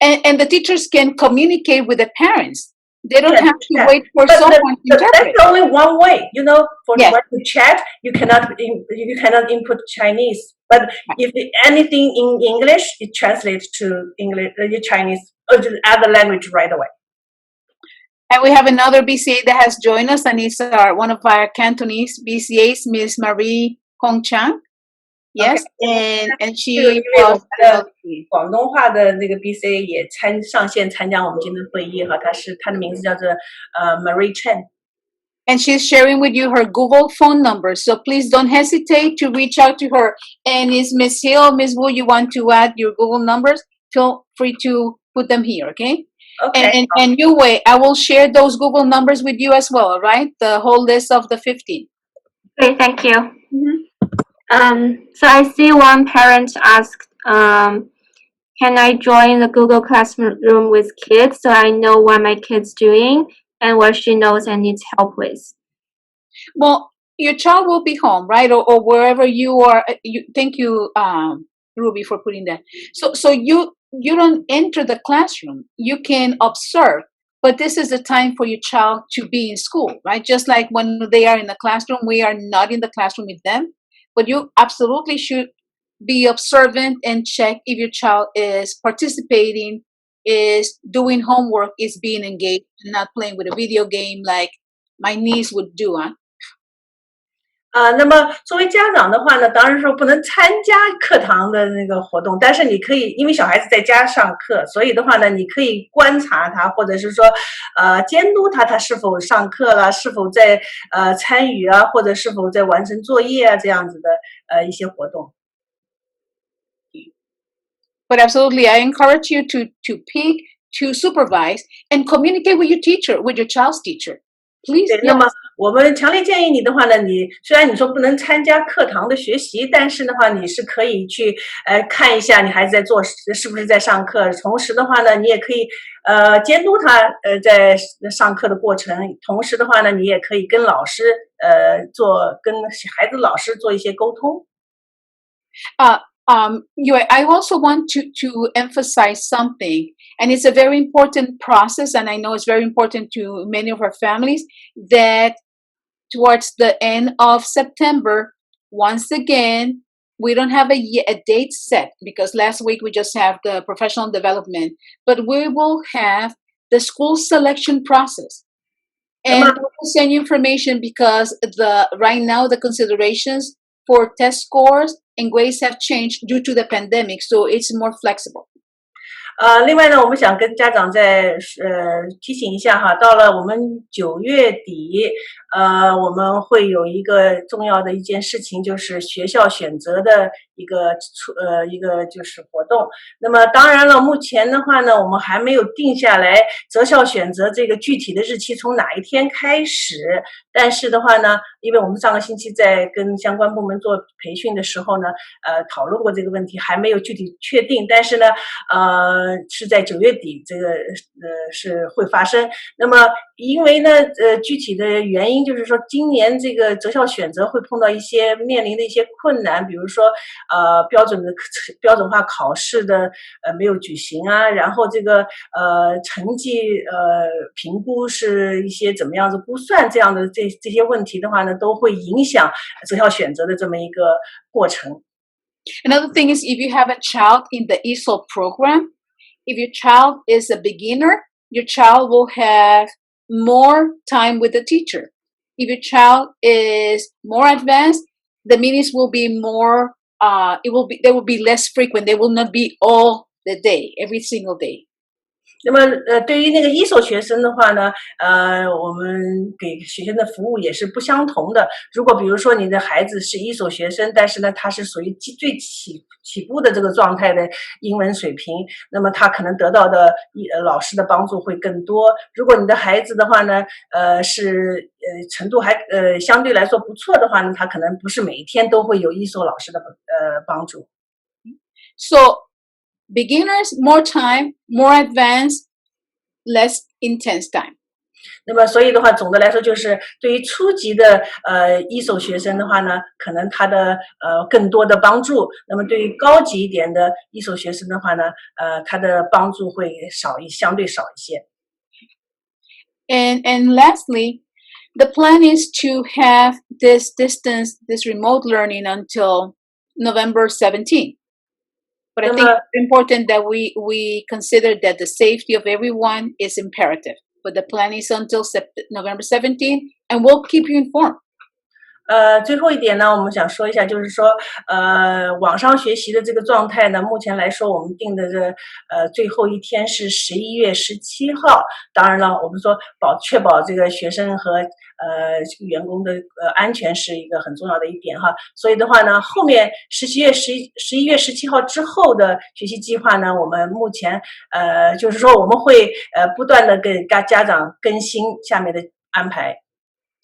And the teachers can communicate with the parents. They don't have to wait for someone to interpret. That's only one way, For when you chat, you cannot input Chinese. But if anything in English, it translates to English, Chinese, or to other language right away. And we have another BCA that has joined us, and it's one of our Cantonese BCAs, Miss Marie Hong Chang. Yes, okay. and she was 广东话的那个 BCA 也上线参加我们今天的会议哈，她的名字叫做Marie Chen. And she's sharing with you her Google phone number, so please don't hesitate to reach out to her. And is Miss Hill, Miss Wu, you want to add your Google numbers? Feel free to put them here, okay? Okay. And Yu Wei, I will share those Google numbers with you as well, all right? The whole list of the 15. Okay, thank you. So I see one parent asked, can I join the Google Classroom with kids so I know what my kid's doing and what she knows and needs help with? Well, your child will be home, right? Or wherever you are. Thank you, Ruby, for putting that. So you don't enter the classroom. You can observe, but this is the time for your child to be in school, right? Just like when they are in the classroom, we are not in the classroom with them, but you absolutely should be observant and check if your child is participating, is doing homework, is being engaged, and not playing with a video game like my niece would do. 那么作为家长的话呢，当然说不能参加课堂的那个活动，但是你可以，因为小孩子在家上课，所以的话呢，你可以观察他，或者是说，监督他是否上课了，是否在参与啊，或者是否在完成作业啊这样子的一些活动。But absolutely, I encourage you to pick, to supervise, and communicate with your teacher, with your child's teacher. Please. 对，那么我们强烈建议你的话呢，你虽然你说不能参加课堂的学习，但是的话你是可以去看一下你孩子在做是不是在上课，同时的话呢，你也可以监督他在上课的过程，同时的话呢，你也可以跟老师跟孩子老师做一些沟通。I also want to emphasize something, and it's a very important process, and I know it's very important to many of our families, that towards the end of September, once again, we don't have a date set because last week we just have the professional development, but we will have the school selection process. And we'll send you information because right now the considerations for test scores and grades have changed due to the pandemic, so it's more flexible. 另外呢，我们想跟家长再提醒一下哈，到了我们9月底，我们会有一个重要的一件事情，就是学校选择的一个就是活动。那么当然了，目前的话呢，我们还没有定下来择校选择这个具体的日期从哪一天开始。但是的话呢，因为我们上个星期在跟相关部门做培训的时候呢，讨论过这个问题，还没有具体确定。但是呢，是在9月底，这个是会发生。那么因为呢，具体的原因就是说，今年这个择校选择会碰到面临的一些困难，比如说标准化考试的没有举行啊，然后这个成绩评估是一些怎么样子估算这样的这些问题的话呢，都会影响择校选择的这么一个过程。Another thing is if you have a child in the ESOL program, if your child is a beginner, your child will have more time with the teacher. If your child is more advanced, the meetings will be more, they will be less frequent. They will not be all the day, every single day. 那么对于那个ESOL学生的话呢，我们给学生的服务也是不相同的。如果比如说你的孩子是ESOL学生，但是呢他是属于最起步的这个状态的英文水平，那么他可能得到的老师的帮助会更多。如果你的孩子的话呢，是程度还相对来说不错的话呢，他可能不是每一天都会有ESOL老师的帮助。So beginners, more time, more advanced, less intense time. 那么所以的话，总的来说就是对于初级的ESOL学生的话呢，可能他的更多的帮助。那么对于高级一点的ESOL学生的话呢，他的帮助会相对少一些。And lastly, the plan is to have this remote learning until November 17th. But I think it's important that we consider that the safety of everyone is imperative. But the plan is until November 17th, and we'll keep you informed. 最后一点呢，我们想说一下，就是说，网上学习的这个状态呢，目前来说，我们定的最后一天是11月17号。当然了，我们说确保这个学生和员工的安全是一个很重要的一点哈。所以的话呢，后面11月17号之后的学习计划呢，我们目前就是说我们会不断的给家长更新下面的安排。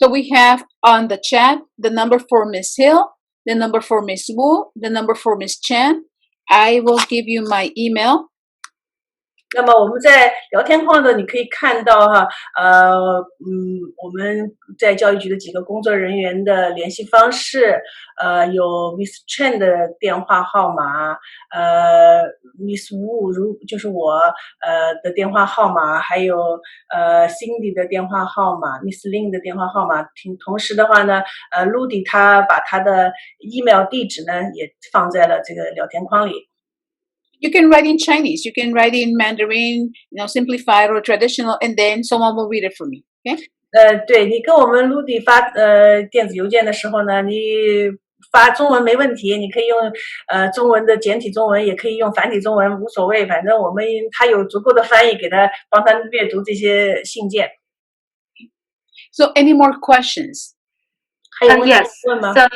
So we have on the chat the number for Miss Hill, the number for Miss Wu, the number for Miss Chen. I will give you my email. 那么我们在聊天框呢，你可以看到哈，我们在教育局的几个工作人员的联系方式，有 Miss Chen 的电话号码，Miss Wu 就是我的电话号码，还有Cindy 的电话号码 ，Miss Lin 的电话号码。同时的话呢，Ludy 他把他的 email 地址呢也放在了这个聊天框里。You can write in Chinese, you can write in Mandarin, simplified or traditional, and then someone will read it for me. Okay? 对，你跟我们 Ludy 发电子邮件的时候呢，你发中文没问题，你可以用中文的简体中文，也可以用繁体中文，无所谓，反正他有足够的翻译给他帮他阅读这些信件。So, any more questions? Yes. So,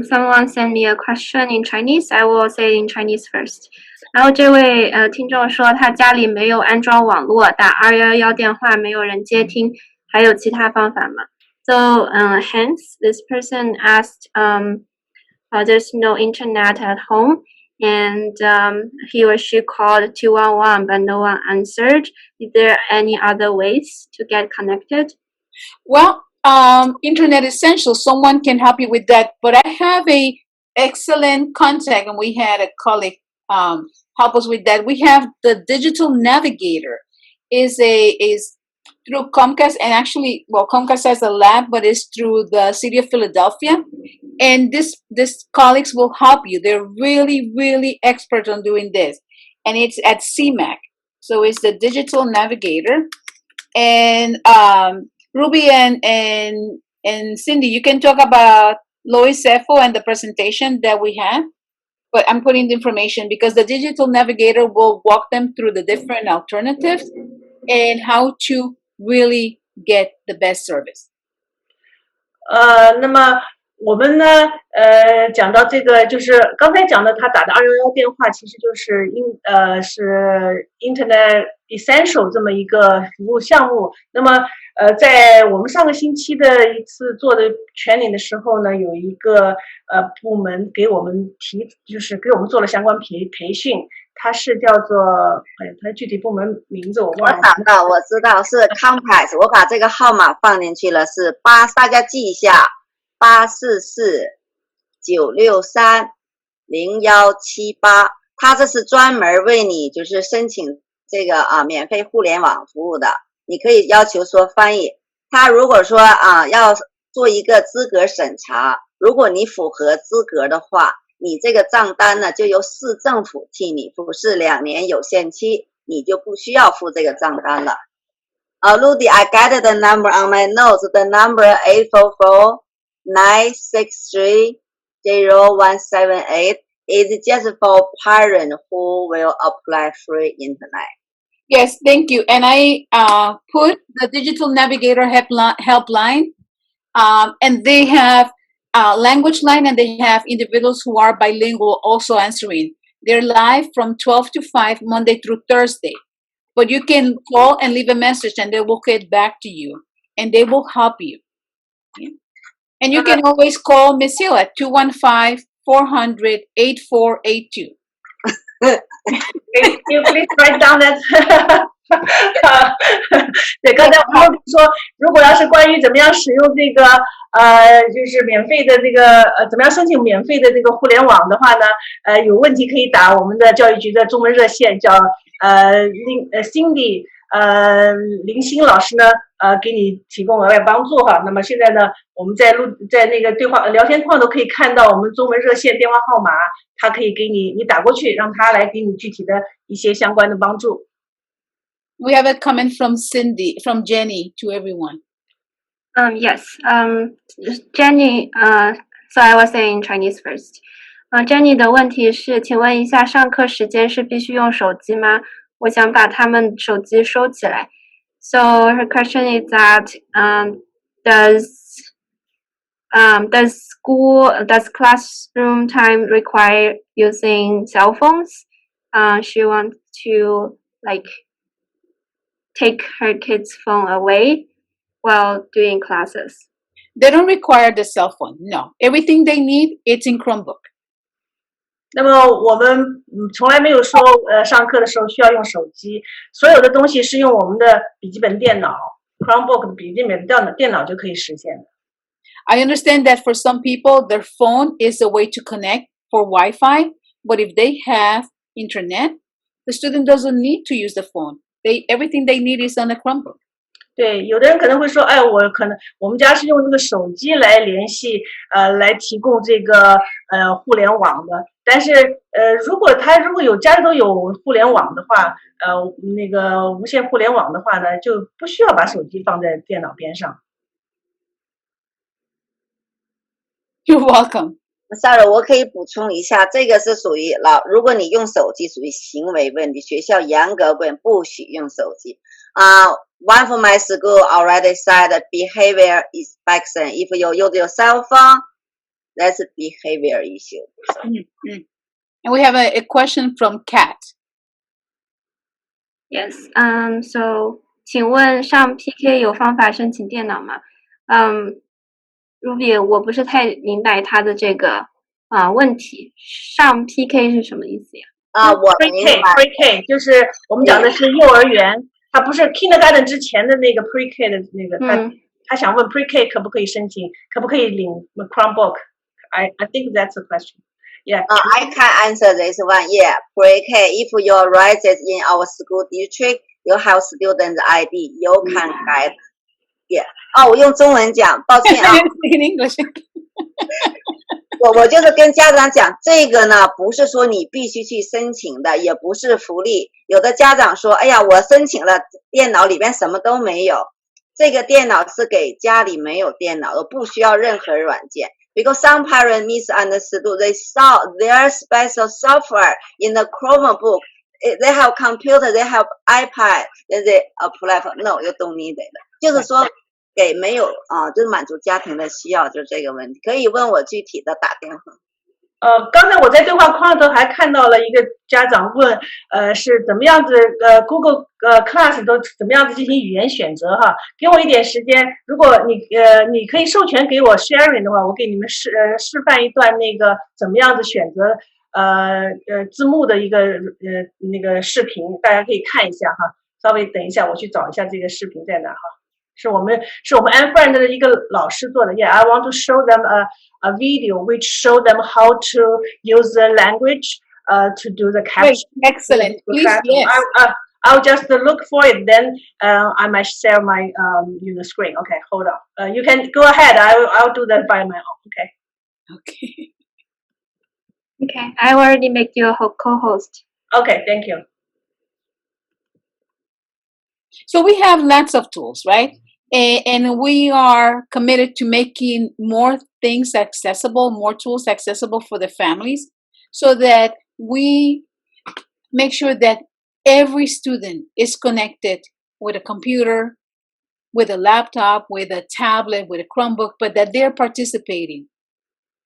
someone sent me a question in Chinese. I will say in Chinese first. 然后这位听众说他家里没有安装网络，打211电话没有人接听，还有其他方法吗？ So, hence this person asked, there's no internet at home, and he or she called 211, but no one answered. Is there any other ways to get connected? Well, Internet Essential, someone can help you with that. But I have a excellent contact, and we had a colleague help us with that. We have the Digital Navigator. Is through Comcast, and actually, Comcast has a lab, but it's through the city of Philadelphia. And this colleagues will help you. They're really, really expert on doing this, and it's at CMAC. So it's the Digital Navigator, and Ruby and Cindy, you can talk about Lois Sefo and the presentation that we have, but I'm putting the information because the Digital Navigator will walk them through the different alternatives and how to really get the best service. 那么我们呢，讲到这个，就是刚才讲的，他打的211电话，其实就是是 Internet Essential 这么一个服务项目。那么在我们上个星期的一次做的training的时候呢，有一个部门给我们就是给我们做了相关培训，它是叫做它具体部门名字我忘了。我找到，我知道是 Compass， 我把这个号码放进去了，是大家记一下844-963-0178，它这是专门为你就是申请这个免费互联网服务的。你可以要求说翻译，他如果说要做一个资格审查，如果你符合资格的话，你这个账单呢就由市政府替你付，是2年有限期，你就不需要付这个账单了。Rudy, I got the number on my notes. The number 844-963-0178 is just for parents who will apply free internet. Yes, thank you. And I put the Digital Navigator helpline, and they have language line, and they have individuals who are bilingual also answering. They're live from 12 to 5, Monday through Thursday. But you can call and leave a message, and they will get back to you, and they will help you. Yeah. And you can always call Miss Hill at 215-400-8482. Can you please write down that? 对，刚才我们说，如果要是关于怎么样使用这个就是免费的这个怎么样申请免费的这个互联网的话呢，有问题可以打我们的教育局的中文热线，叫Cindy 林欣老师呢给你提供额外帮助哈。那么现在呢，我们在那个对话聊天框都可以看到我们中文热线电话号码，他可以给你打过去，让他来给你具体的一些相关的帮助。We have a comment from Jenny to everyone. Yes. Jenny. So I will say in Chinese first. Jenny 的问题是，请问一下，上课时间是必须用手机吗？我想把他们手机收起来。So her question is that does classroom time require using cell phones? She wants to take her kids' phone away while doing classes. They don't require the cell phone. No, everything they need, it's in Chromebook. 那么我们从来没有说上课的时候需要用手机，所有的东西是用我们的笔记本电脑 Chromebook 的笔记本电脑就可以实现的。I understand that for some people, their phone is a way to connect for Wi-Fi, but if they have internet, the student doesn't need to use the phone. Everything they need is on a Chromebook. 对，有的人可能会说，哎，我们家是用这个手机来联系，来提供这个互联网的。但是如果家里都有互联网的话，那个无线互联网的话呢，就不需要把手机放在电脑边上。You're welcome. Sorry， 我可以补充一下，这个是属于如果你用手机属于行为问题，学校严格规定不许用手机。One for my school already said behavior inspection. If you use your cell phone, that's a behavior issue. So. And we have a question from Kat. Yes. So 请问上 PK 有方法申请电脑吗？Ruby， 我不是太明白他的这个问题。上 PK 是什么意思呀？我明白。Pre-K 就是我们讲的是幼儿园，它不是 Kindergarten 之前的那个 Pre-K 的那个。他想问 Pre-K 可不可以申请，可不可以领 Chromebook？ I think that's the question. Yeah. I can answer this one. Yeah, Pre-K. If you're registered in our school district, you have student ID. You can get. Yeah. 我用中文讲，抱歉啊。In English. 我就是跟家长讲，这个呢不是说你必须去申请的，也不是福利。有的家长说，哎呀，我申请了，电脑里边什么都没有。这个电脑是给家里没有电脑的，不需要任何软件。Because some parents misunderstood, they saw their special software in the Chromebook. They have computer, they have iPad, then they apply for. No, you don't need it. 就是说给没有就是满足家庭的需要，就是这个问题。可以问我具体的打电话。刚才我在对话框里头还看到了一个家长问，是怎么样子Google Class 都怎么样子进行语言选择哈？给我一点时间，如果你可以授权给我 sharing 的话，我给你们示范一段那个怎么样子选择字幕的一个那个视频，大家可以看一下哈。稍微等一下，我去找一下这个视频在哪哈。是我们Anne的一个老师做的。Yeah, I want to show them a video which show them how to use the language to do the captions. Excellent. Please, yes. I'll just look for it. Then I might share my screen. Okay, hold on. You can go ahead. I'll do that by my own. Okay. Okay, I already make you a co-host. Okay, thank you. So we have lots of tools, right? And we are committed to making more things accessible, more tools accessible for the families, so that we make sure that every student is connected with a computer, with a laptop, with a tablet, with a Chromebook, but that they're participating.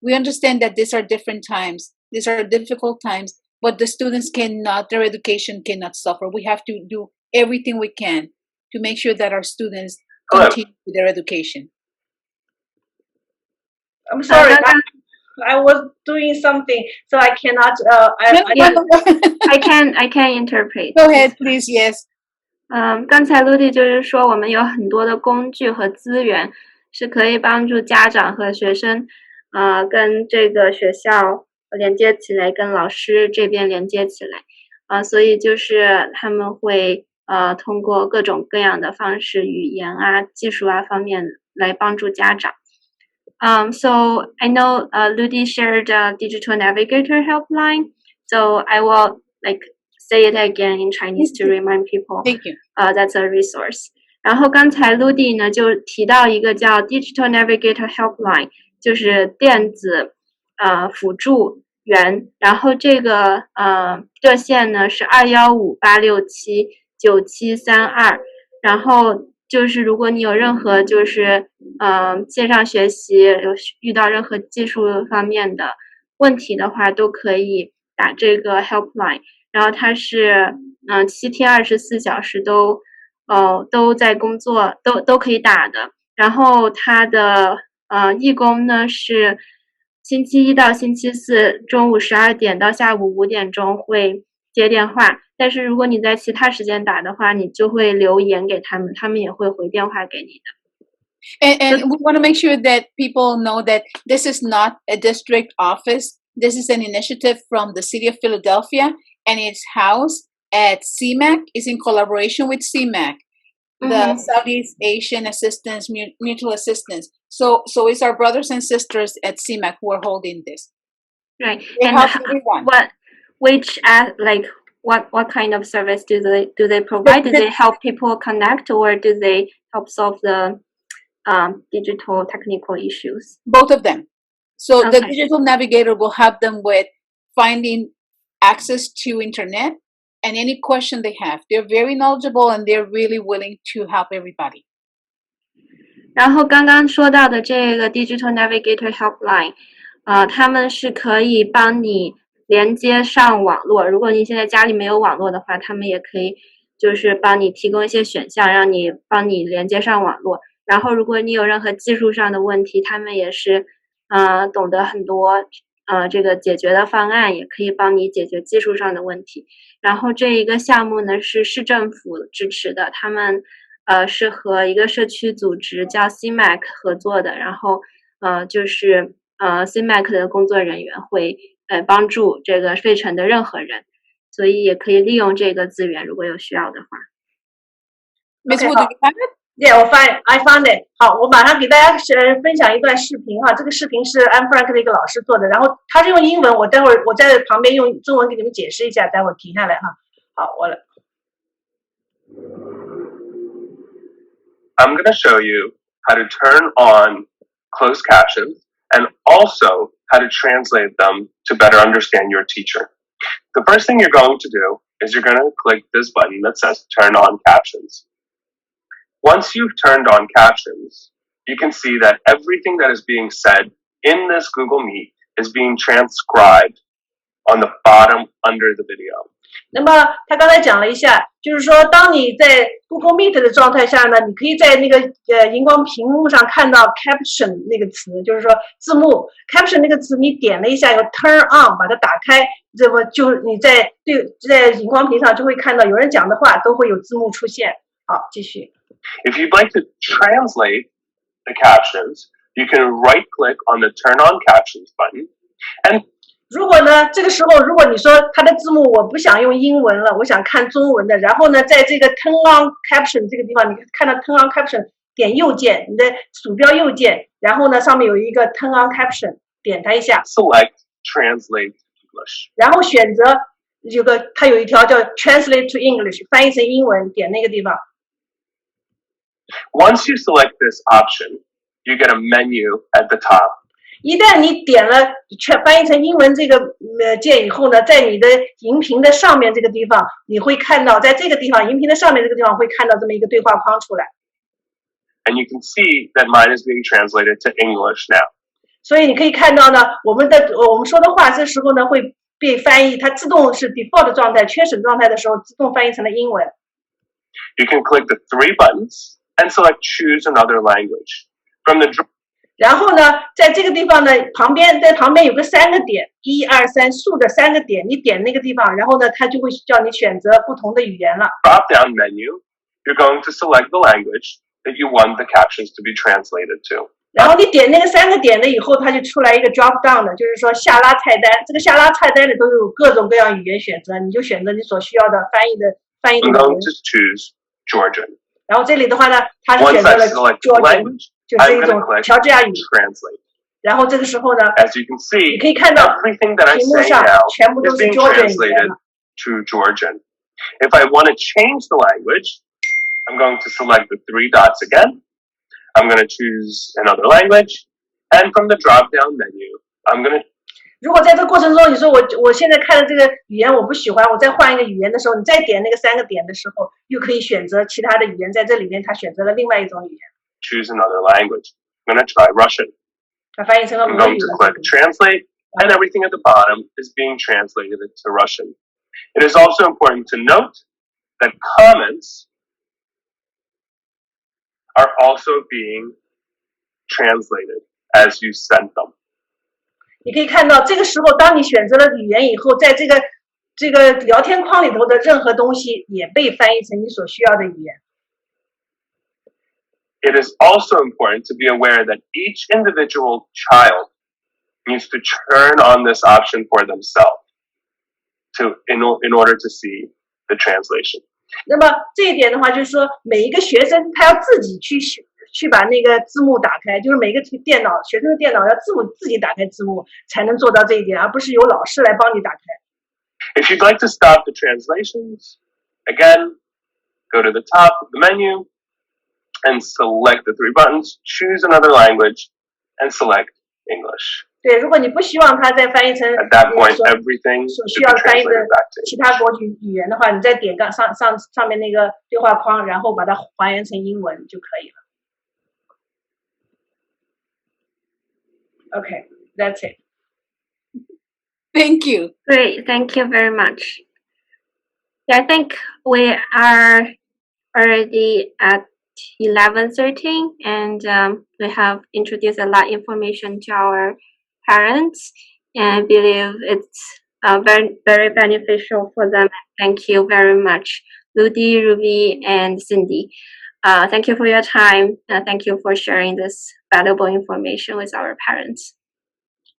We understand that these are different times. These are difficult times, but the students their education cannot suffer. We have to do everything we can to make sure that our students continue with their education. I'm sorry, I was doing something, so I cannot. I can interpret. Go ahead, please. Yes. 刚才 Ludy 就是说，我们有很多的工具和资源是可以帮助家长和学生，跟这个学校连接起来，跟老师这边连接起来，所以就是他们会通过各种各样的方式，语言技术方面来帮助家长。So I know Ludy shared a digital navigator helpline, so I will say it again in Chinese to remind people. Thank you. That's a resource. 然后刚才 Ludy 呢就提到一个叫 digital navigator helpline， 就是电子辅助员。然后这个热线呢是215-867-9732。然后就是如果你有任何就是线上学习遇到任何技术方面的问题的话，都可以打这个 helpline。然后它是7天24小时都在工作，都可以打的。然后它的义工呢是星期一到星期四中午12点到下午5点钟会接电话，但是如果你在其他时间打的话，你就会留言给他们，他们也会回电话给你的。And we want to make sure that people know that this is not a district office. This is an initiative from the city of Philadelphia, and it's housed at CMAC. It's in collaboration with CMAC, the Southeast Asian Assistance Mutual Assistance. So it's our brothers and sisters at CMAC who are holding this. Right. They And help everyone. What kind of service do they provide? Do they help people connect, or do they help solve the digital technical issues? Both of them. So Okay. the digital navigator will help them with finding access to internet and any question they have. They're very knowledgeable and they're really willing to help everybody. 然后刚刚说到的这个 Digital Navigator Helpline，他们是可以帮你连接上网络。如果你现在家里没有网络的话，他们也可以就是帮你提供一些选项，帮你连接上网络。然后如果你有任何技术上的问题，他们也是懂得很多这个解决的方案，也可以帮你解决技术上的问题。然后这一个项目呢是市政府支持的，他们是和一个社区组织叫 CMAC 合作的，然后就是CMAC 的工作人员会帮助这个费城的任何人，所以也可以利用这个资源，如果有需要的话。Miss Wu, do you have it? Yeah, I found it. 好，我马上给大家分享一段视频哈。这个视频是安弗兰克的一个老师做的，然后他是用英文，我待会儿我在旁边用中文给你们解释一下，待会儿停下来哈。好，我来。I'm going to show you how to turn on closed captions and also how to translate them to better understand your teacher. The first thing you're going to do is you're going to click this button that says Turn on Captions. Once you've turned on captions, you can see that everything that is being said in this Google Meet is being transcribed on the bottom under the video. 那么他刚才讲了一下，就是说当你在 Google Meet 的状态下呢，你可以在那个荧光屏幕上看到 caption 那个词，就是说字幕 caption 那个词，你点了一下，有 turn on 把它打开，这么就你在荧光屏上就会看到有人讲的话都会有字幕出现。好，继续。If you'd like to translate the captions, you can right-click on the Turn on Captions button, and 如果呢，这个时候如果你说它的字幕我不想用英文了，我想看中文的，然后呢，在这个 Turn on Caption 这个地方，你看到 Turn on Caption， 点右键，你的鼠标右键，然后呢，上面有一个 Turn on Caption， 点它一下 select Translate English. 然后选择它有一条叫 Translate to English， 翻译成英文，点那个地方。Once you select this option, you get a menu at the top. 一旦你点了翻译成英文这个键以后呢，在你的荧屏的上面这个地方，你会看到，在这个地方荧屏的上面这个地方会看到这么一个对话框出来。And you can see that mine is being translated to English now. 所以你可以看到呢，我们说的话这时候呢会被翻译，它自动是 default 状态，缺省状态的时候自动翻译成了英文。You can click the 3 buttons and select Choose Another Language. From the 然后呢，在这个地方呢，在旁边有个3个点，1、2、3竖的3个点，你点那个地方，然后呢，它就会叫你选择不同的语言了。drop-down menu, you're going to select the language that you want the captions to be translated to. 然后你点那个3个点了以后，它就出来一个 drop down 的，就是说下拉菜单。这个下拉菜单里都有各种各样语言选择，你就选择你所需要的翻译的语 I'm 言。 going to choose Georgian. 然后这里的话呢，它是 Once 选择 I 了 select the Georgian， language, 就是 I'm 一 going 种 to click 乔治亚语。 Translate. 然后这个时候呢， As you can see, 你可以看到 everything that I 屏幕 say 上 now 全部都 is 是 being Georgian 语言 translated 了。 to Georgian. If I want to change the language, I'm going to select the 3 dots again. I'm going to choose another language. And from the drop-down menu, I'm going to 如果在这个过程中，你说我现在看的这个语言我不喜欢，我再换一个语言的时候，你再点那个3个点的时候，又可以选择其他的语言，在这里面它选择了另外一种语言， choose another language. I'm going to try Russian. 它翻译成了 I'm 俄 going 语 to 了。 click Translate, and everything at the bottom is being translated to Russian. It is also important to note that comments are also being translated as you send them. 你可以看到，这个时候当你选择了语言以后，在这个聊天框里头的任何东西也被翻译成你所需要的语言。It is also important to be aware that each individual child needs to turn on this option for themselves in order to see the translation. 那么这一点的话，就是说每一个学生他要自己去把那个字幕打开，就是每个学生的电脑要自己打开字幕，才能做到这一点，而不是由老师来帮你打开。If you'd like to stop the translations, again, go to the top of the menu and select the 3 buttons, choose another language, and select English. 对，如果你不希望它再翻译成 At that point, everything 所 should 需 be 要翻译的 translated back to 其他国语言的话，你再点上面那个对话框，然后把它还原成英文就可以了。Okay, that's it. Thank you. Great, thank you very much. Yeah, I think we are already at 11:13, and we have introduced a lot of information to our parents, and I believe it's very, very beneficial for them. Thank you very much, Ludi, Ruby, and Cindy. Thank you for your time. Thank you for sharing this valuable information with our parents.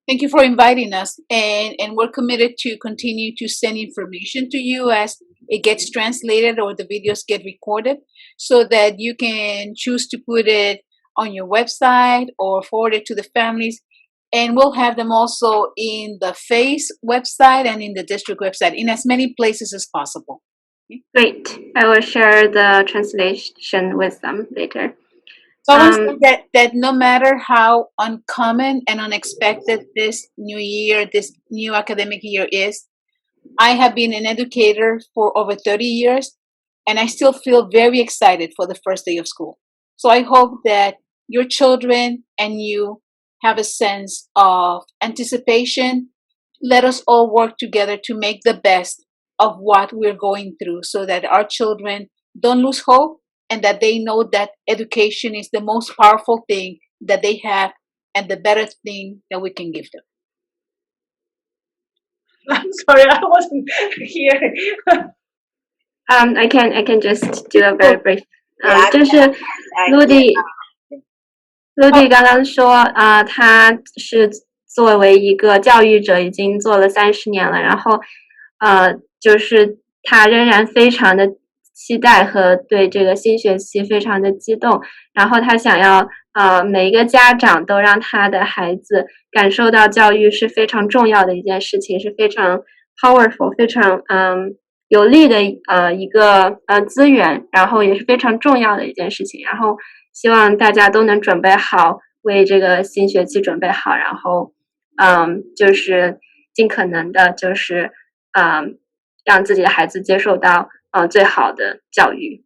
Thank you for inviting us, and we're committed to continue to send information to you as it gets translated or the videos get recorded, so that you can choose to put it on your website or forward it to the families. And we'll have them also in the FACE website and in the district website, in as many places as possible. Great. I will share the translation with them later. So I want to say that no matter how uncommon and unexpected this new year, this new academic year is, I have been an educator for over 30 years, and I still feel very excited for the first day of school. So I hope that your children and you have a sense of anticipation. Let us all work together to make the best of what we're going through, so that our children don't lose hope, and that they know that education is the most powerful thing that they have and the better thing that we can give them. I'm sorry, I wasn't here. I can just do a very brief. 就是 Ludi 刚刚说，他是作为一个教育者已经做了30年了，然后就是他仍然非常的期待和对这个新学期非常的激动，然后他想要每一个家长都让他的孩子感受到教育是非常重要的一件事情，是非常 powerful 非常有利的一个资源，然后也是非常重要的一件事情，然后希望大家都能准备好，为这个新学期准备好，然后就是尽可能的就是让自己的孩子接受到最好的教育。